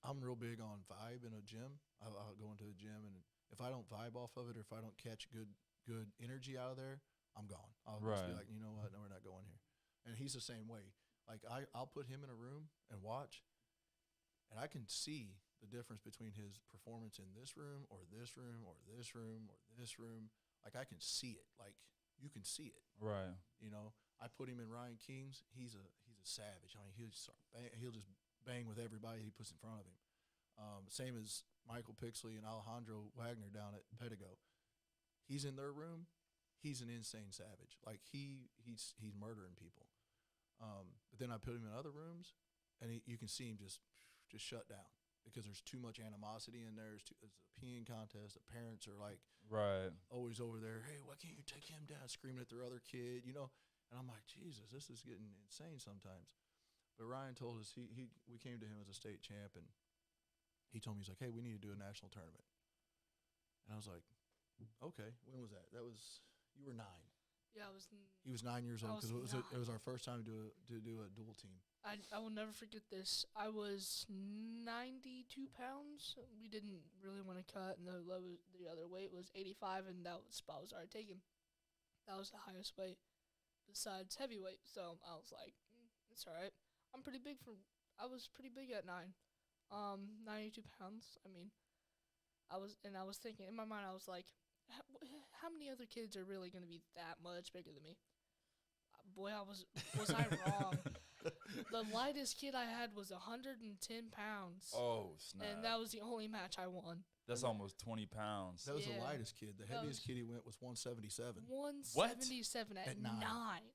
I'm real big on vibe in a gym. I'll go into a gym, and if I don't vibe off of it or if I don't catch good energy out of there, I'm gone. I'll just be like, you know what, no, we're not going here. And he's the same way. Like, I'll put him in a room and watch, and I can see the difference between his performance in this room or this room or this room or this room. Like, I can see it. Like, you can see it.
Right.
You know, I put him in Ryan King's. He's a savage. I mean, he'll just bang with everybody he puts in front of him. Same as Michael Pixley and Alejandro Wagner down at Pedigo. He's in their room. He's an insane savage. Like, he's murdering people. But then I put him in other rooms, and you can see him just shut down because there's too much animosity in there. There's a peeing contest. The parents are like, always over there. Hey, why can't you take him down? Screaming at their other kid, you know. And I'm like, Jesus, this is getting insane sometimes. But Ryan told us we came to him as a state champ, and he told me, he's like, hey, we need to do a national tournament. And I was like, okay. When was that? You were 9.
Yeah,
He was 9 years old because it was our first time to do a dual team.
I will never forget this. I was 92 pounds. We didn't really want to cut, and the other weight was 85, and that spot was already taken. That was the highest weight besides heavyweight. So I was like, it's all right. I was pretty big at 9. 92 pounds. I mean, I was thinking in my mind, I was like, how many other kids are really going to be that much bigger than me? Boy, was I wrong. The lightest kid I had was 110 pounds.
Oh, snap.
And that was the only match I won.
That's almost 20 pounds.
That was the lightest kid. The heaviest kid he went was 177.
177 at 9.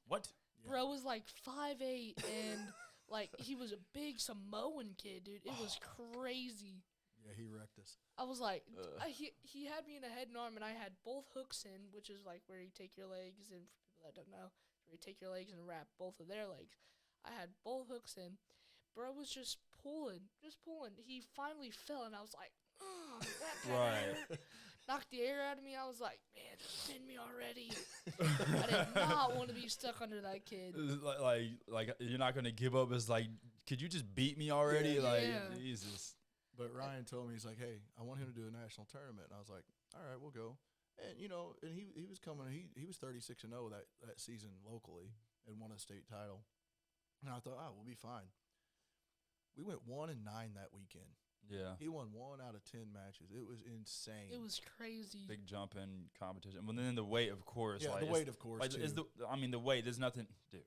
What?
Yeah.
Bro was like 5'8", and like he was a big Samoan kid, dude. It was crazy.
Yeah, he wrecked us.
I was like, he had me in a head and arm, and I had both hooks in, which is like where you take your legs, and for people that don't know, where you take your legs and wrap both of their legs. I had both hooks in. Bro was just pulling. He finally fell, and I was like, oh, that
Right.
Knocked the air out of me. I was like, man, pin me already. I did not want to be stuck under that kid.
Like you're not going to give up. It's like, could you just beat me already?
Yeah.
Jesus.
But Ryan told me, he's like, hey, I want him to do a national tournament. And I was like, all right, we'll go. And, you know, and he was coming. He was 36-0 that season locally and won a state title. And I thought, we'll be fine. We went 1-9 that weekend.
Yeah.
He won 1 out of 10 matches. It was insane.
It was crazy.
Big jump in competition. But then the weight, of course.
Yeah, the weight, of course,
like,
too.
The weight, there's nothing. Dude,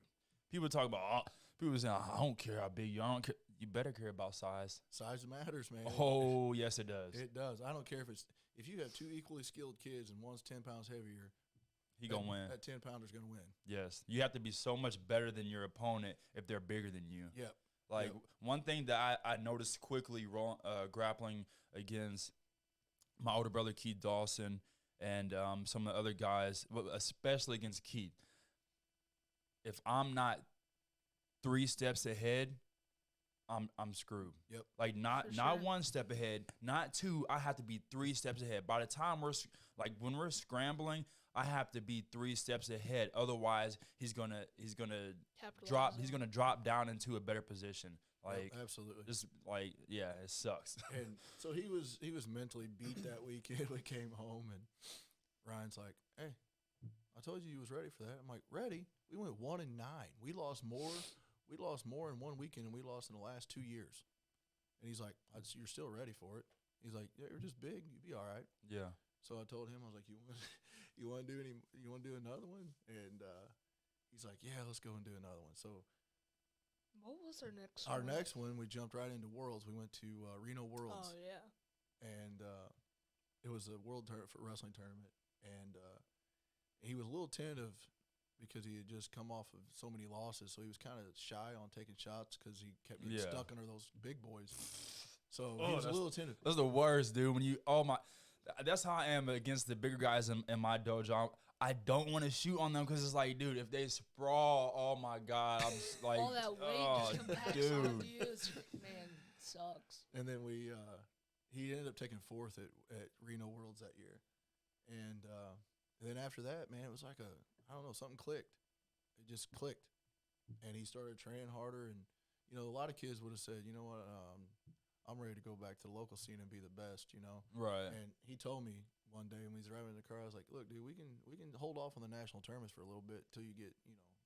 people talk about, people say, I don't care how big you are. I don't care. You better care about size.
Size matters, man.
Oh, yes, it does.
It does. I don't care if you have 2 equally skilled kids and one's 10 pounds heavier.
He going to win.
That 10-pounder's going to win.
Yes. You have to be so much better than your opponent if they're bigger than you.
Yep.
Like
Yep.
one thing that I noticed quickly grappling against my older brother Keith Dawson and some of the other guys, especially against Keith. If I'm not 3 steps ahead, I'm screwed.
Yep.
Like not
For
not
sure.
1 step ahead, not 2. I have to be 3 steps ahead. By the time when we're scrambling, I have to be 3 steps ahead. Otherwise, he's gonna drop.
Capitalize
He's
on
gonna drop down into a better position. Like
Yep, absolutely.
just like yeah, it sucks.
And so he was mentally beat that weekend. We came home and Ryan's like, "Hey, I told you was ready for that." I'm like, "Ready? We went 1-9. We lost more. We lost more in 1 weekend than we lost in the last 2 years." And he's like, "You're still ready for it." He's like, "Yeah, you're just big. You'll be all right."
Yeah.
So I told him, I was like, "You want to do another one?" And he's like, "Yeah, let's go and do another one." So
What was our next
our
one?
next one, we jumped right into Worlds. We went to Reno Worlds.
Oh, yeah.
And it was a wrestling tournament, and he was a little tentative because he had just come off of so many losses, so he was kind of shy on taking shots because he kept getting
Yeah.
stuck under those big boys. So
Oh,
he was a
that's-
little tentative.
Those are the worst, dude. When you that's how I am against the bigger guys in my dojo. I don't want to shoot on them because it's like, dude, if they sprawl, oh my god, I'm just like,
All that weight
oh,
just compacts
dude.
on you. Man, sucks.
And then he ended up taking 4th at Reno Worlds that year, and then after that, man, it was like I don't know, something clicked. It just clicked, and he started training harder. And a lot of kids would have said, "You know what, I'm ready to go back to the local scene and be the best,"
Right.
And he told me one day when we was driving in the car, I was like, "Look, dude, we can hold off on the national tournaments for a little bit till you get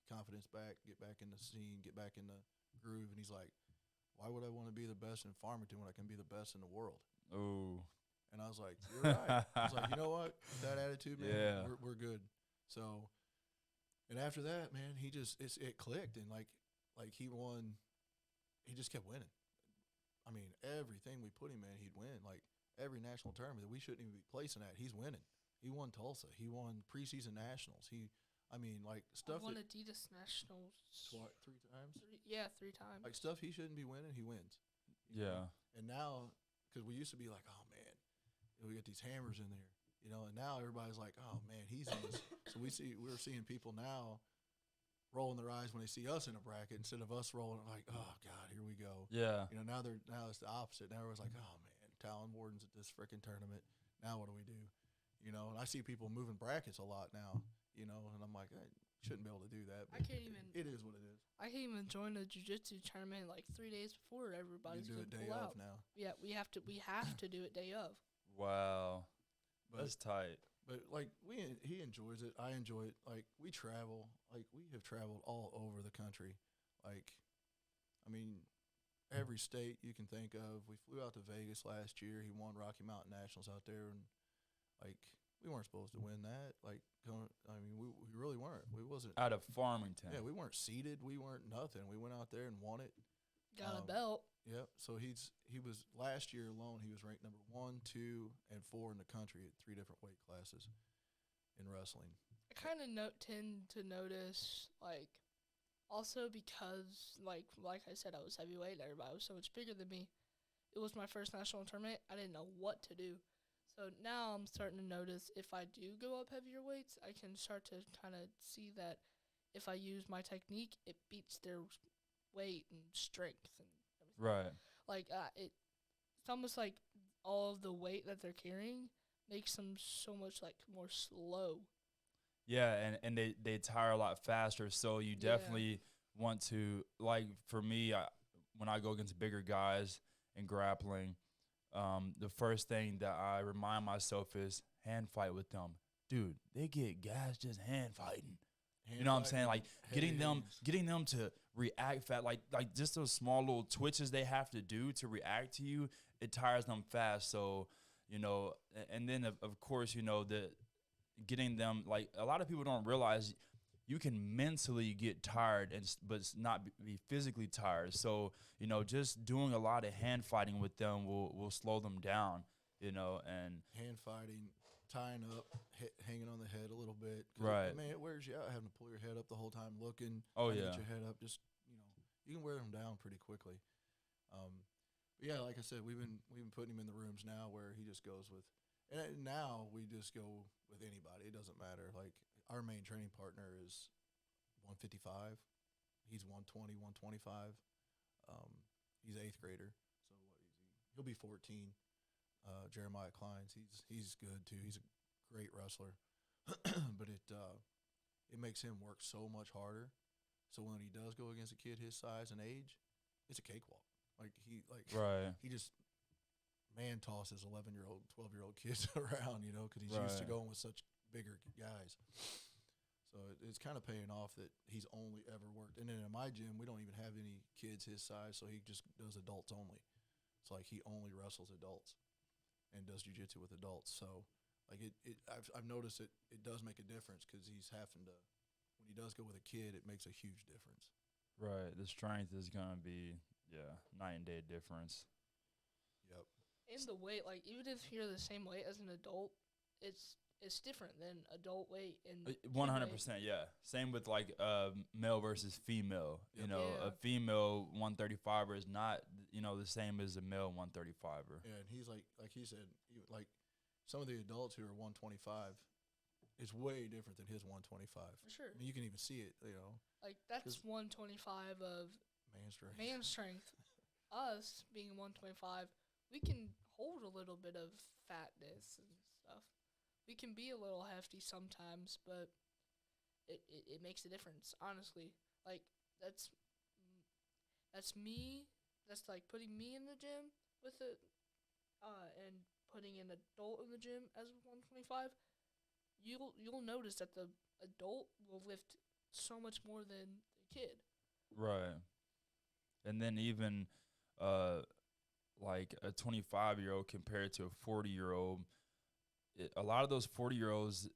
confidence back, get back in the scene, get back in the groove." And he's like, "Why would I want to be the best in Farmington when I can be the best in the world?"
Ooh.
And I was like, "You're right." I was like, "You know what? With that attitude, man,
Yeah.
we're good." So, and after that, man, it clicked, and like he won. He just kept winning. I mean, everything we put him in, he'd win. Like every national tournament that we shouldn't even be placing at, he's winning. He won Tulsa. He won preseason nationals. Stuff
Won
that
Adidas Nationals.
3 times.
3 times.
Like stuff he shouldn't be winning, he wins.
Yeah.
And now, because we used to be like, "Oh man, we got these hammers in there," and now everybody's like, "Oh man, he's in this." So we're seeing people now rolling their eyes when they see us in a bracket instead of us rolling like, "Oh God, here we go."
Yeah.
Now it's the opposite. Now everyone's like, "Oh man, Talon Warden's at this freaking tournament. Now what do we do?" And I see people moving brackets a lot now. And I'm like, I shouldn't be able to do that.
I
But
can't even.
it is what it is.
I can't even join a jiu-jitsu tournament like 3 days before everybody's
You do
gonna
it day
pull
of
out.
now.
Yeah, we have to do it day of.
Wow.
But
That's tight.
But like he enjoys it. I enjoy it. Like we travel. Like we have traveled all over the country. Like, I mean, every state you can think of. We flew out to Vegas last year. He won Rocky Mountain Nationals out there, and like we weren't supposed to win that. Like, we really weren't. We wasn't.
Out of Farmington.
Yeah, we weren't seeded. We weren't nothing. We went out there and won it.
Got a belt.
Yep. So he was last year alone. He was ranked number 1, 2, and 4 in the country at 3 different weight classes in wrestling.
I kind of tend to notice, like, also because, like I said, I was heavyweight and everybody was so much bigger than me. It was my first national tournament. I didn't know what to do. So now I'm starting to notice if I do go up heavier weights, I can start to kind of see that if I use my technique, it beats their weight and strength and everything.
Right.
Like, it's almost like all of the weight that they're carrying makes them so much, like, more slow.
Yeah, and they tire a lot faster. So you
Yeah.
definitely want to, like, for me, when I go against bigger guys in grappling, the first thing that I remind myself is hand fight with them. Dude, they get gas just hand fighting. You know what I'm saying? Like getting them to react like just those small little twitches they have to do to react to you, it tires them fast. So, and then of course, the getting them, like a lot of people don't realize you can mentally get tired but not be physically tired. So, just doing a lot of hand fighting with them will slow them down, and
hand fighting, tying up, hanging on the head a little bit.
Right.
Man, it wears you out having to pull your head up the whole time looking.
Oh,
trying to
yeah.
get your head up. Just you can wear him down pretty quickly. But yeah, like I said, we've been putting him in the rooms now where he just goes with, and now we just go with anybody. It doesn't matter. Like our main training partner is 155. He's 120, 125. He's 8th grader. So what is he? He'll be 14. Jeremiah Kleins. He's good too. He's a great wrestler. But it makes him work so much harder. So when he does go against a kid his size and age, it's a cakewalk.
Right.
He just man tosses 11-year-old, 12-year-old kids around, because he's used to going with such bigger guys. So it's kind of paying off that he's only ever worked. And then in my gym, we don't even have any kids his size, so he just does adults only. It's like he only wrestles adults and does jiu-jitsu with adults. So like I've noticed it does make a difference because he's having to, when he does go with a kid, it makes a huge difference.
Right. The strength is going to be, night and day difference.
Yep.
And the weight, like even if you're the same weight as an adult, it's different than adult weight and
100%, yeah. Same with like male versus female.
Yep.
A female 135er is not, the same as a male 135er.
Yeah, and he's like he said, like some of the adults who are 125, it's way different than his 125.
For sure.
I mean, you can even see it,
Like that's 125 of
man strength.
Us being 125, we can hold a little bit of fatness and stuff. We can be a little hefty sometimes, but it makes a difference, honestly. Like that's me. That's like putting me in the gym with it, and putting an adult in the gym as 125. You'll notice that the adult will lift so much more than the kid.
Right. And then even like a 25-year-old compared to a 40-year-old, a lot of those 40-year-olds,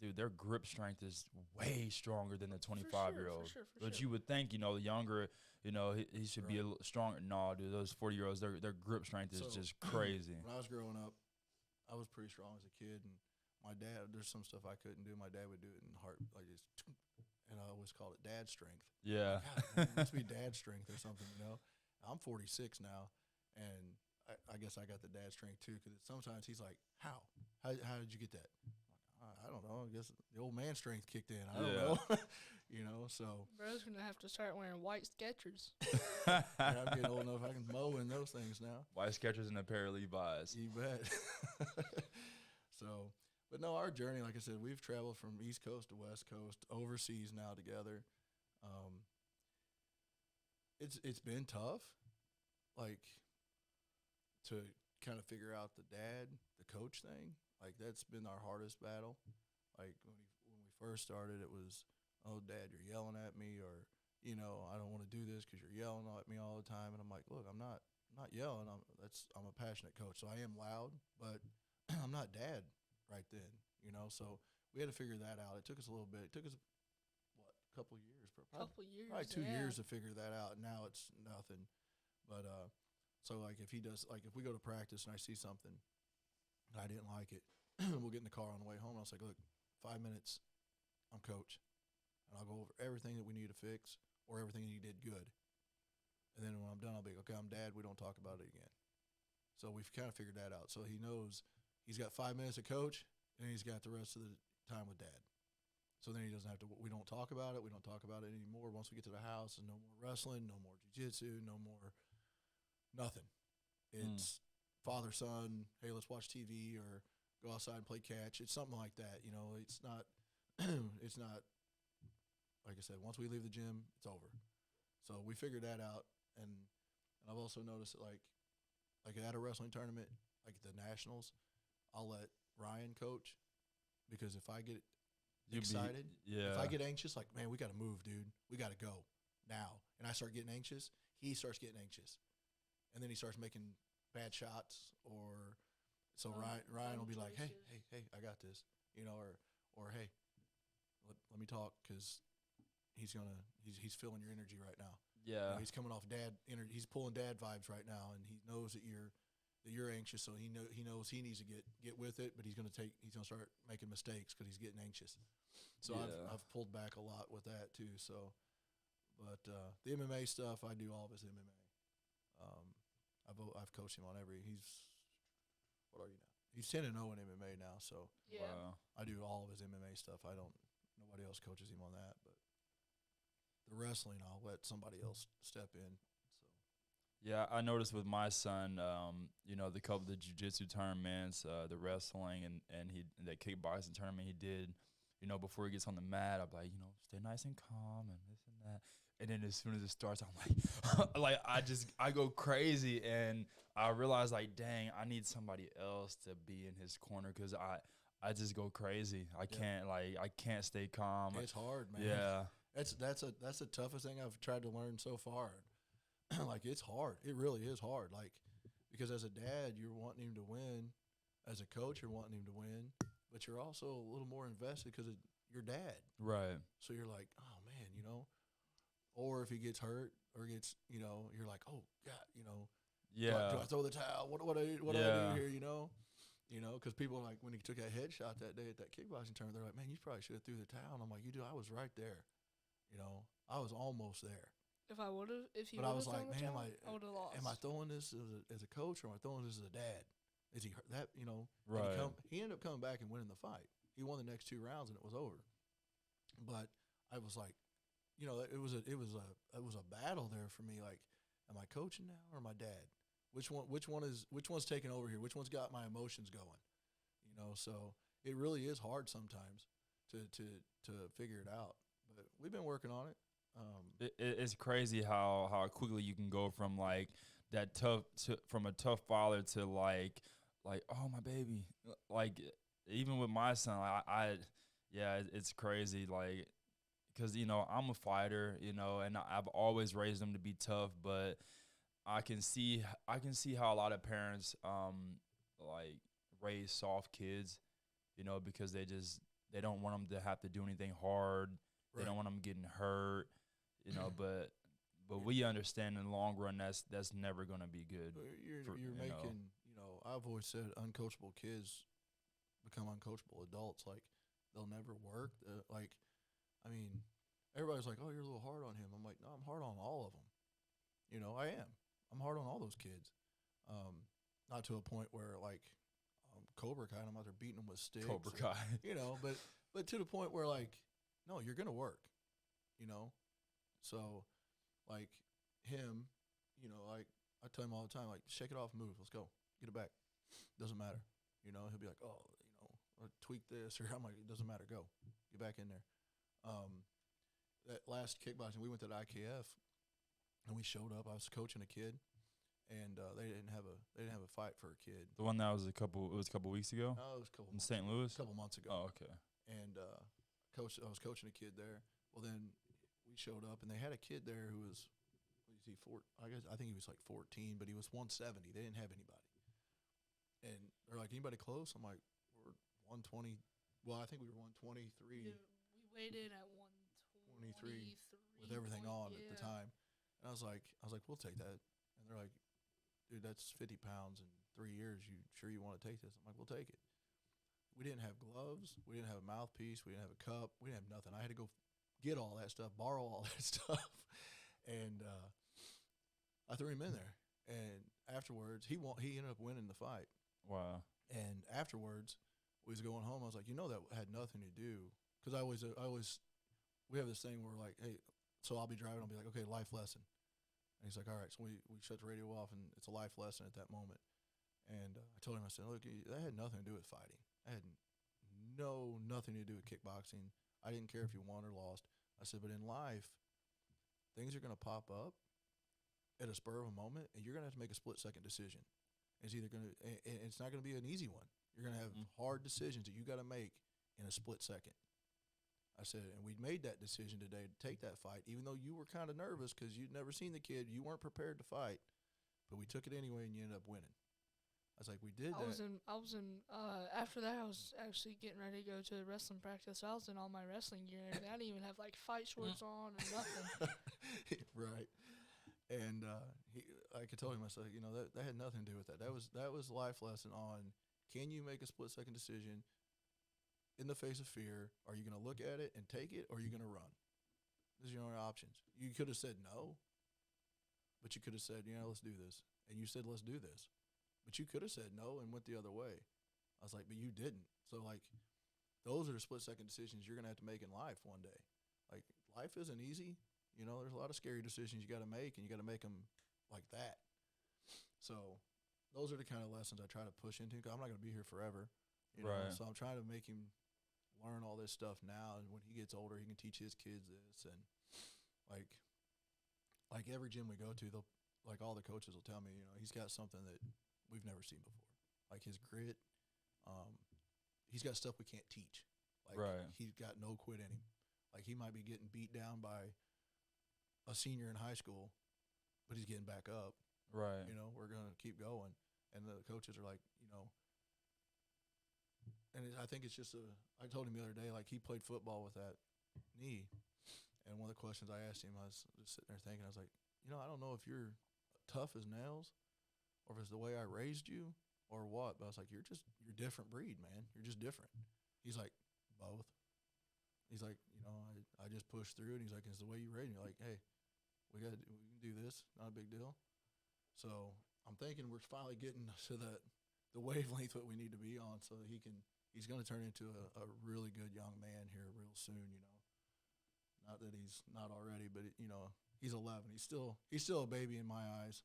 dude, their grip strength is way stronger than the 25-year-old.
For sure.
But you would think, the younger, he should be a little stronger. No, dude, those 40-year-olds, their grip strength is just crazy.
When I was growing up, I was pretty strong as a kid, and my dad, there's some stuff I couldn't do. My dad would do it in heart, like just, and I always called it dad strength.
Yeah.
God, it must be dad strength or something, I'm 46 now, and I guess I got the dad strength too, because sometimes he's like, how did you get that? I'm like, I don't know. I guess the old man strength kicked in. I don't know. So.
Bro's going to have to start wearing white Skechers.
Yeah, I'm getting old enough I can mow in those things now.
White Skechers and a pair of Levi's.
You bet. So, but no, our journey, like I said, we've traveled from East Coast to West Coast, overseas now together. It's been tough, like, to kind of figure out the coach thing. Like, that's been our hardest battle. Like, when we first started, it was, oh, Dad, you're yelling at me, or, I don't want to do this because you're yelling at me all the time. And I'm like, look, I'm not yelling. I'm a passionate coach, so I am loud, but I'm not Dad right then, So we had to figure that out. It took us a little bit. It took us, a couple of years. Probably 2 years to figure that out. And now it's nothing. But so like if we go to practice and I see something and I didn't like it, we'll get in the car on the way home. And I was like, look, 5 minutes, I'm coach, and I'll go over everything that we need to fix or everything he did good. And then when I'm done, I'll be like, okay, I'm Dad. We don't talk about it again. So we've kind of figured that out. So he knows he's got 5 minutes to coach, and he's got the rest of the time with Dad. So then he doesn't have to. We don't talk about it. We don't talk about it anymore. Once we get to the house, there's no more wrestling, no more jiu-jitsu, no more nothing. It's father son. Hey, let's watch TV or go outside and play catch. It's something like that. It's not. It's not. Like I said, once we leave the gym, it's over. So we figured that out, and I've also noticed that like at a wrestling tournament, like the nationals, I'll let Ryan coach, because if I get excited, if I get anxious, like, man, we got to move, dude. We got to go now. And I start getting anxious, he starts getting anxious. And then he starts making bad shots, or so Ryan will be like, hey, I got this, or hey, let me talk, because he's feeling your energy right now.
Yeah.
He's coming off Dad energy. He's pulling Dad vibes right now, and he knows that you're anxious, so he knows he needs to get with it, but he's gonna start making mistakes because he's getting anxious. So I've pulled back a lot with that too. So But the MMA stuff, I do all of his MMA. I've coached him on what are you now? He's 10-0 in MMA now, so
Yeah.
Wow.
I do all of his MMA stuff. Nobody else coaches him on that, but the wrestling, I'll let somebody else step in. So
Yeah, I noticed with my son, the couple of the jiu-jitsu tournaments, the wrestling, and the kickboxing tournament he did, before he gets on the mat, I'm like, stay nice and calm and this and that. And then as soon as it starts, I'm like, I go crazy, and I realize, like, dang, I need somebody else to be in his corner because I just go crazy. I can't stay calm.
it's hard, man.
Yeah.
That's the toughest thing I've tried to learn so far. Like, it's hard. It really is hard. Like, because as a dad, you're wanting him to win. As a coach, you're wanting him to win, but you're also a little more invested because your dad.
Right.
So you're like, oh man, Or if he gets hurt or gets, you're like, oh God,
Yeah.
Do I throw the towel? What do I do here? Because people are like, when he took that headshot that day at that kickboxing tournament, they're like, man, you probably should have threw the towel. And I'm like, I was right there. I was almost there.
If he would
But I
have
was like,
thrown the
man,
towel, I would have lost.
am I throwing this as a coach or am I throwing this as a dad? Is he hurt? That,
Right.
He ended up coming back and winning the fight. He won the next 2 rounds and it was over. But I was like, it was a battle there for me. Like, am I coaching now or am I dad? Which one's taking over here? Which one's got my emotions going? So it really is hard sometimes to figure it out. But we've been working on it.
It's crazy how quickly you can go from like that from a tough father to like oh my baby, like even with my son, it's crazy, like, because I'm a fighter, and I've always raised him to be tough, but I can see how a lot of parents like raise soft kids, because they don't want them to have to do anything hard. They
Right.
don't want them getting hurt, but we understand in the long run that's never going to be good.
You're making, I've always said uncoachable kids become uncoachable adults. Like, they'll never work. Everybody's like, oh, you're a little hard on him. I'm like, no, I'm hard on all of them. I am. I'm hard on all those kids. Not to a point where, like, Cobra Kai, I'm out there beating them with sticks.
Cobra Kai.
But to the point where, like, no, you're going to work, So, like, him, like, I tell him all the time, like, shake it off, move, let's go, get it back. Doesn't matter. He'll be like, oh, or tweak this, or I'm like, it doesn't matter, go, get back in there. That last kickboxing, we went to the IKF, and we showed up. I was coaching a kid, and they didn't have a fight for a kid.
The one that was a couple weeks ago?
No, it was a couple
in St. Louis?
A couple months ago.
Oh, okay.
And I was coaching a kid there. Well, then we showed up, and they had a kid there who was, I think he was like 14, but he was 170. They didn't have anybody. And they're like, anybody close? I'm like, we're 120. Well, I think we were 123.
Yeah, we weighed in at 123
with everything on at the time. And I was like, we'll take that. And they're like, dude, that's 50 pounds in 3 years. You sure you want to take this? I'm like, we'll take it. We didn't have gloves. We didn't have a mouthpiece. We didn't have a cup. We didn't have nothing. I had to go get all that stuff, borrow all that stuff. And I threw him in there. And afterwards, he ended up winning the fight.
Wow.
And afterwards, we was going home. I was like, that had nothing to do. Because we have this thing where we're like, hey, so I'll be driving. I'll be like, okay, life lesson. And he's like, all right. So we shut the radio off, and it's a life lesson at that moment. And I told him, I said, look, that had nothing to do with fighting. That had nothing to do with kickboxing. I didn't care if you won or lost. I said, but in life, things are going to pop up at a spur of a moment, and you're going to have to make a split-second decision. It's either going to, and it's not going to be an easy one. You're going to have hard decisions that you got to make in a split second. I said, and we made that decision today to take that fight, even though you were kind of nervous because you'd never seen the kid. You weren't prepared to fight, but we took it anyway, and you ended up winning. I was like, we did that.
After that, I was actually getting ready to go to wrestling practice. I was in all my wrestling gear and everything. I didn't even have, like, fight shorts on or nothing.
Right. And I could tell him, I said, that had nothing to do with that. That was a life lesson on, can you make a split-second decision in the face of fear? Are you going to look at it and take it, or are you going to run? These are your only options. You could have said no, but you could have said, let's do this. And you said, let's do this. But you could have said no and went the other way. I was like, but you didn't. So, like, those are the split-second decisions you're going to have to make in life one day. Like, life isn't easy. There's a lot of scary decisions you got to make, and you got to make them like that. So those are the kind of lessons I try to push into, because I'm not going to be here forever.
Right.
So I'm trying to make him learn all this stuff now, and when he gets older, he can teach his kids this. And, like every gym we go to, all the coaches will tell me, he's got something that we've never seen before. Like his grit, he's got stuff we can't teach. Like,
right.
He's got no quit in him. Like, he might be getting beat down by a senior in high school, but he's getting back up.
Right.
We're going to keep going. And the coaches are like, and I think it's just I told him the other day, like, he played football with that knee. And one of the questions I asked him, I was just sitting there thinking, I was like, I don't know if you're tough as nails or if it's the way I raised you or what. But I was like, you're a different breed, man. You're just different. He's like, both. He's like, I just pushed through. And he's like, it's the way you raised me. You're like, hey, we can do this. Not a big deal. So I'm thinking we're finally getting to the wavelength that we need to be on, so that he's going to turn into a really good young man here real soon. Not that he's not already, but he's 11. He's still a baby in my eyes.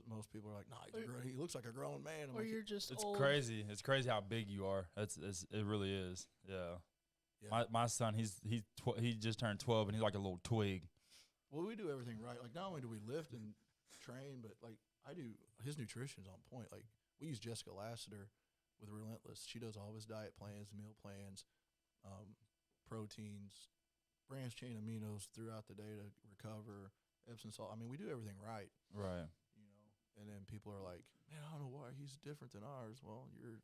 Most people are like, nah, he looks like a grown man. I'm
or
like,
you're just
It's
old.
crazy. It's crazy how big you are. It really is. Yeah. My son, he just turned 12 and he's like a little twig.
Well, we do everything right. Like, not only do we lift and train, but like his nutrition's on point. Like, we use Jessica Lassiter with Relentless. She does all of his diet plans, meal plans, proteins, branched chain aminos throughout the day to recover, Epsom salt. I mean, we do everything right.
Right.
And then people are like, man, I don't know why he's different than ours. Well, you're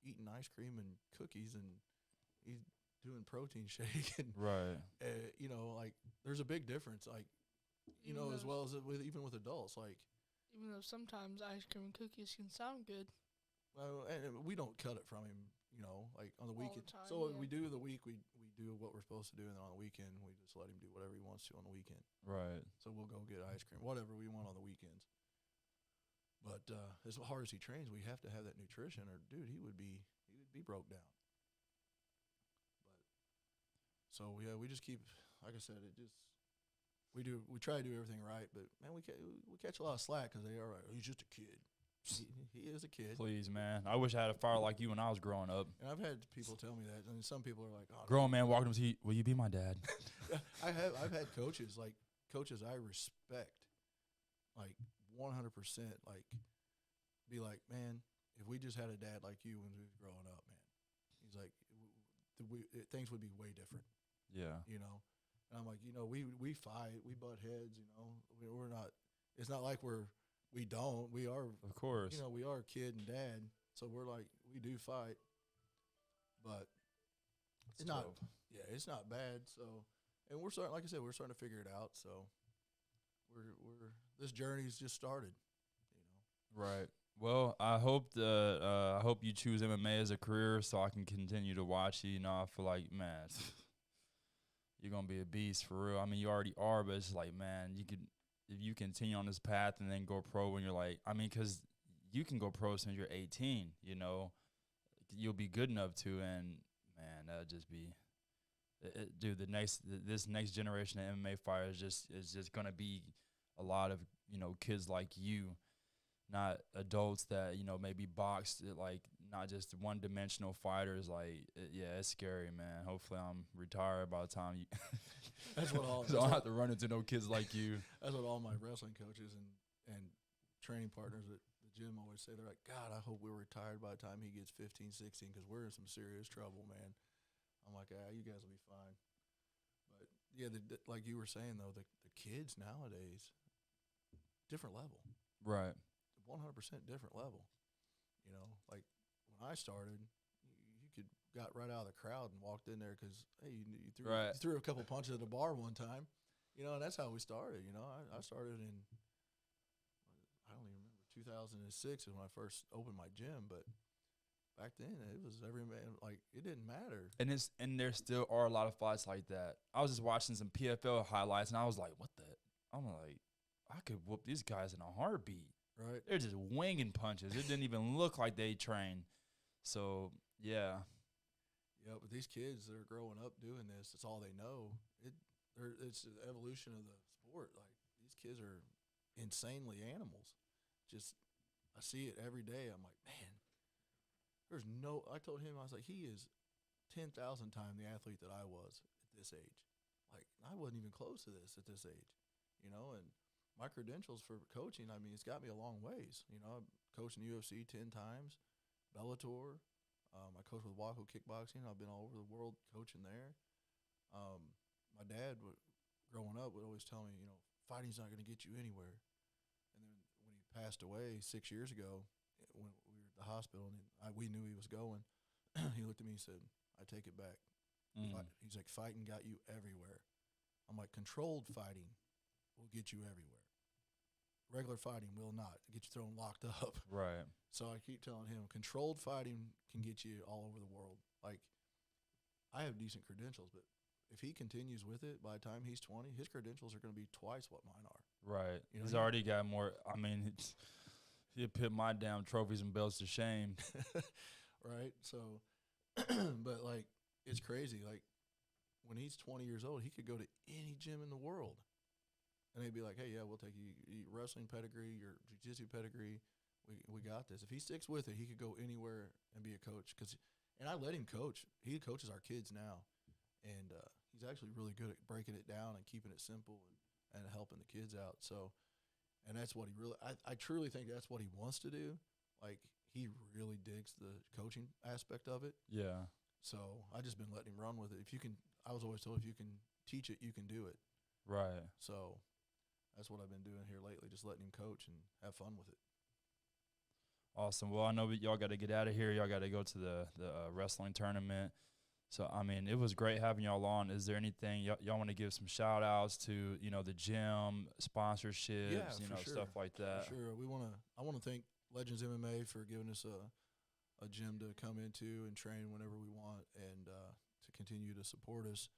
eating ice cream and cookies, and he's doing protein shake. And,
right.
Like, there's a big difference. Like, as well as even with adults. Like,
even though sometimes ice cream and cookies can sound good.
Well, and we don't cut it from him, like on the weekend.
Time,
so
yeah.
we do the week, we do what we're supposed to do, and then on the weekend, we just let him do whatever he wants to on the weekend.
Right.
So we'll go get ice cream, whatever we want on the weekends. But as hard as he trains, we have to have that nutrition, or dude, he would be broke down. But so yeah, we just keep, like I said, we try to do everything right. But man, we catch a lot of slack because they are like, he's just a kid. He is a kid.
Please, man. I wish I had a fire like you when I was growing up.
And I've had people tell me that. I mean, some people are like, "Oh,
grown man walking up to you, will you be my dad?"
I've had coaches I respect, like 100%, like be like, man, if we just had a dad like you when we was growing up, man, he's like, things would be way different.
Yeah.
And I'm like, we fight, we butt heads, we're not. It's not like we don't. We are,
of course.
We are kid and dad, so we're like, we do fight, but it's not. Yeah, it's not bad. So, and we're starting, like I said, we're starting to figure it out. So, we're this journey's just started.
Right. Well, I hope you choose MMA as a career so I can continue to watch you. I feel like, man, you're gonna be a beast for real. I mean, you already are, but it's like, man, if you continue on this path and then go pro when you're like, I mean, because you can go pro since you're 18, you'll be good enough to, and man, that'd just be, dude, this next generation of MMA fighters is just gonna be a lot of kids like you, not adults that maybe boxed like not just one-dimensional fighters. Like, it's scary, man. Hopefully, I'm retired by the time you.
That's what all.
So I don't have to run into no kids like you.
That's what all my wrestling coaches and training partners at the gym always say. They're like, God, I hope we're retired by the time he gets 15, 16, because we're in some serious trouble, man. I'm like, you guys will be fine. But yeah, like you were saying though, the kids nowadays, different level.
Right.
100% different level. Like when I started, you got right out of the crowd and walked in there because, hey, you threw a couple punches at the bar one time, and that's how we started. I started in, I don't even remember, 2006 is when I first opened my gym, but back then it was every man, like, it didn't matter.
And there still are a lot of fights like that. I was just watching some PFL highlights, and I was like, what the? I'm like, I could whoop these guys in a heartbeat.
Right.
They're just winging punches. It didn't even look like they trained. So, yeah.
Yeah, but these kids that are growing up doing this, it's all they know. It's the evolution of the sport. Like, these kids are insanely animals. Just, I see it every day. I'm like, man, I told him, I was like, he is 10,000 times the athlete that I was at this age. Like, I wasn't even close to this at this age, and my credentials for coaching, I mean, it's got me a long ways. I've coached in UFC 10 times, Bellator. I coached with Wahoo Kickboxing. I've been all over the world coaching there. My dad, growing up, would always tell me, fighting's not going to get you anywhere. And then when he passed away 6 years ago, when we were at the hospital and we knew he was going, he looked at me and said, I take it back. He's like, fighting got you everywhere. I'm like, controlled fighting will get you everywhere. Regular fighting will not. Get you thrown locked up.
Right.
So I keep telling him, controlled fighting can get you all over the world. Like, I have decent credentials, but if he continues with it, by the time he's 20, his credentials are going to be twice what mine are.
Right. He's already got more. I mean, he put my damn trophies and belts to shame.
Right. So, but, like, it's crazy. Like, when he's 20 years old, he could go to any gym in the world. And they'd be like, hey, yeah, we'll take you wrestling pedigree, your jiu-jitsu pedigree. We got this. If he sticks with it, he could go anywhere and be a coach. And I let him coach. He coaches our kids now. And he's actually really good at breaking it down and keeping it simple and helping the kids out. So, and that's what he really – I truly think that's what he wants to do. Like, he really digs the coaching aspect of it.
Yeah.
So I just been letting him run with it. I was always told if you can teach it, you can do it.
Right.
So that's what I've been doing here lately, just letting him coach and have fun with it.
Awesome. Well, I know y'all got to get out of here. Y'all got to go to the wrestling tournament. So, I mean, it was great having y'all on. Is there anything y'all want to give some shout-outs to, the gym, sponsorships, stuff like that?
For sure. I want to thank Legends MMA for giving us a gym to come into and train whenever we want and to continue to support us.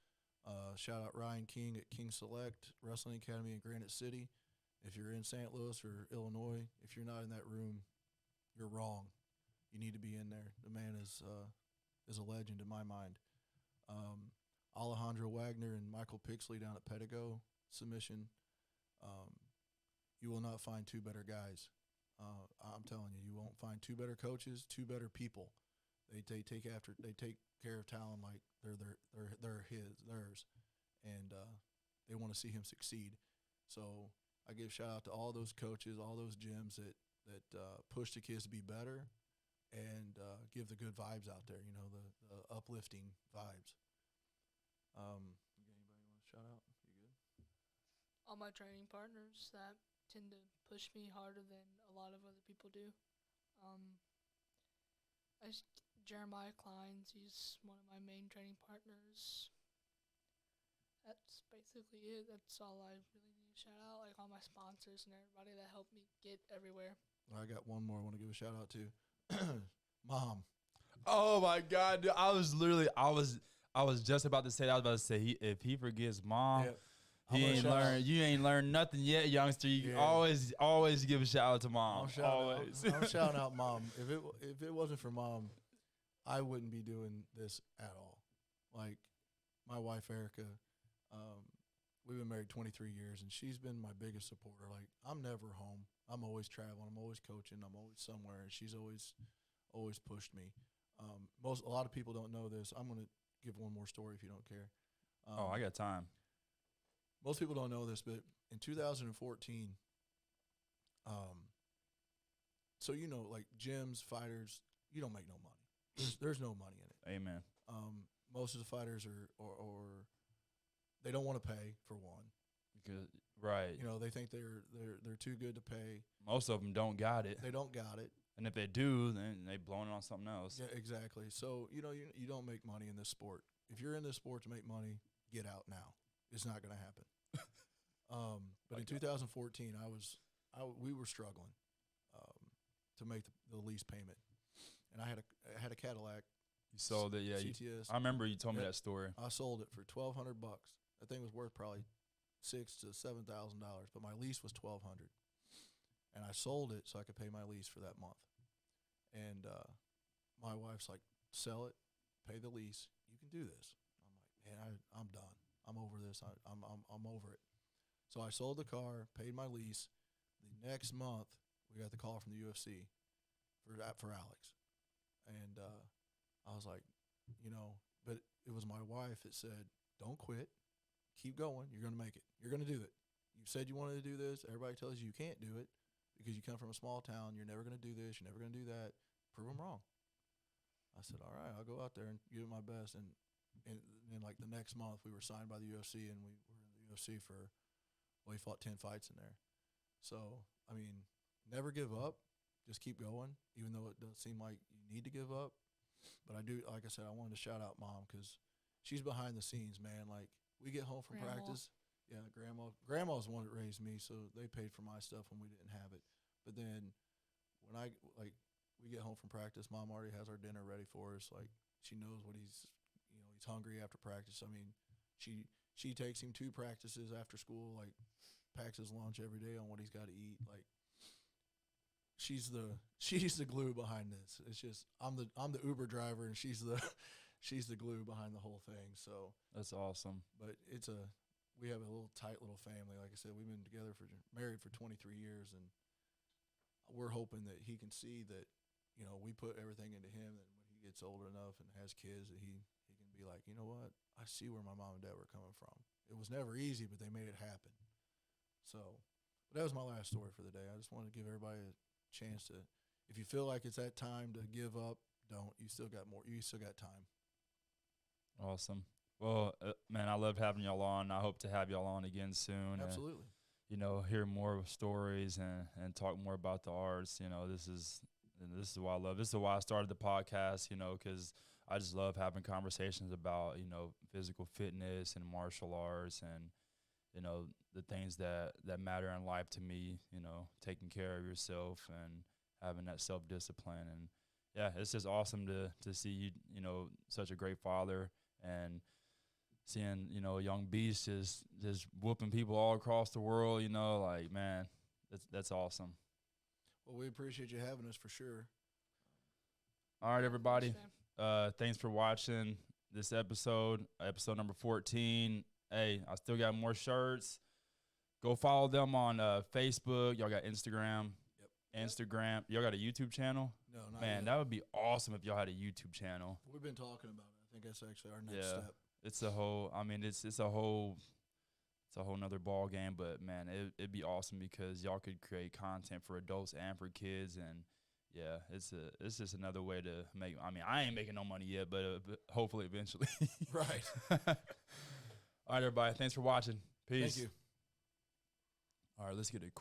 Shout out Ryan King at King Select Wrestling Academy in Granite City. If you're in St. Louis or Illinois, if you're not in that room, you're wrong. You need to be in there. The man is a legend in my mind. Alejandro Wagner and Michael Pixley down at Pedigo submission. You will not find two better guys. I'm telling you, you won't find two better coaches, two better people. They take care of Talon like they're theirs, and they want to see him succeed. So I give shout out to all those coaches, all those gyms that push the kids to be better and give the good vibes out there. The uplifting vibes. Anybody want to shout out? You good?
All my training partners that tend to push me harder than a lot of other people do. Jeremiah Kleins, he's one of my main training partners. That's basically it. That's all I really need to shout out. Like all my sponsors and everybody that helped me get everywhere.
I got one more I want to give a shout out to. Mom.
Oh my God, dude, I was just about to say that. I was about to say if he forgets mom, you ain't learned nothing yet, youngster. You always give a shout out to mom.
I'm shouting out Mom. If it wasn't for Mom, I wouldn't be doing this at all. Like my wife Erica, we've been married 23 years, and she's been my biggest supporter. Like I'm never home. I'm always traveling. I'm always coaching. I'm always somewhere, and she's always pushed me. A lot of people don't know this. I'm gonna give one more story if you don't care.
I got time.
Most people don't know this, but in 2014, so like gyms, fighters, you don't make no money. There's no money in it.
Amen.
Most of the fighters or they don't want to pay for one.
Because right.
They think they're too good to pay.
Most of them don't got it.
They don't got it.
And if they do, then they blowing it on something else.
Yeah, exactly. So, you don't make money in this sport. If you're in this sport to make money, get out now. It's not going to happen. But in 2014, we were struggling to make the lease payment. And I had a Cadillac.
You sold it, yeah.
CTS.
I remember you told me that story.
I sold it for $1,200. That thing was worth probably $6,000 to $7,000, but my lease was $1,200, and I sold it so I could pay my lease for that month. And my wife's like, "Sell it, pay the lease. You can do this." I'm like, "Man, I'm done. I'm over this. I'm over it." So I sold the car, paid my lease. The next month, we got the call from the UFC for Alex, and I was like, but it was my wife that said, "Don't quit. Keep going. You're going to make it. You're going to do it. You said you wanted to do this. Everybody tells you can't do it because you come from a small town. You're never going to do this. You're never going to do that. Prove them wrong." I said, "All right, I'll go out there and give it my best." And then like the next month, we were signed by the UFC, and we were in the UFC we fought 10 fights in there. So, I mean, never give up. Just keep going, even though it does seem like you need to give up. But I do, like I said, I wanted to shout out Mom because she's behind the scenes, man. Like, we get home from practice. Yeah, Grandma's the one that raised me, so they paid for my stuff when we didn't have it. But then when we get home from practice, Mom already has our dinner ready for us. Like, she knows what he's hungry after practice. I mean, she takes him to practices after school, like packs his lunch every day on what he's got to eat. Like, she's the glue behind this. It's just I'm the Uber driver, and she's the glue behind the whole thing. So
that's awesome.
But we have a little tight little family. Like I said, we've been married for 23 years, and we're hoping that he can see that, we put everything into him, and when he gets older enough and has kids, that he can be like, "You know what? I see where my mom and dad were coming from. It was never easy, but they made it happen." So, but that was my last story for the day. I just wanted to give everybody a chance to, if you feel like it's that time to give up, don't. You still got more. You still got time.
Awesome. Well, man, I loved having y'all on. I hope to have y'all on again soon.
Absolutely.
And, hear more stories and talk more about the arts. This is what I love. This is why I started the podcast, because I just love having conversations about, physical fitness and martial arts and, the things that matter in life to me, taking care of yourself and having that self-discipline. And, yeah, it's just awesome to see you, such a great father, and seeing, a young beast just whooping people all across the world, like, man, that's awesome.
Well, we appreciate you having us for sure.
All right, everybody. Thanks for watching this episode number 14. Hey, I still got more shirts. Go follow them on Facebook. Y'all got Instagram.
Yep.
Instagram. Y'all got a YouTube channel?
No, not
Man,
yet.
that would be awesome if y'all had a YouTube channel.
We've been talking about it. I think that's actually our next step.
It's a whole, it's a whole nother ball game, but man, it'd be awesome because y'all could create content for adults and for kids. And yeah, it's just another way to make, I ain't making no money yet, but hopefully eventually.
Right.
All right, everybody. Thanks for watching. Peace.
Thank you.
All right, let's get a quick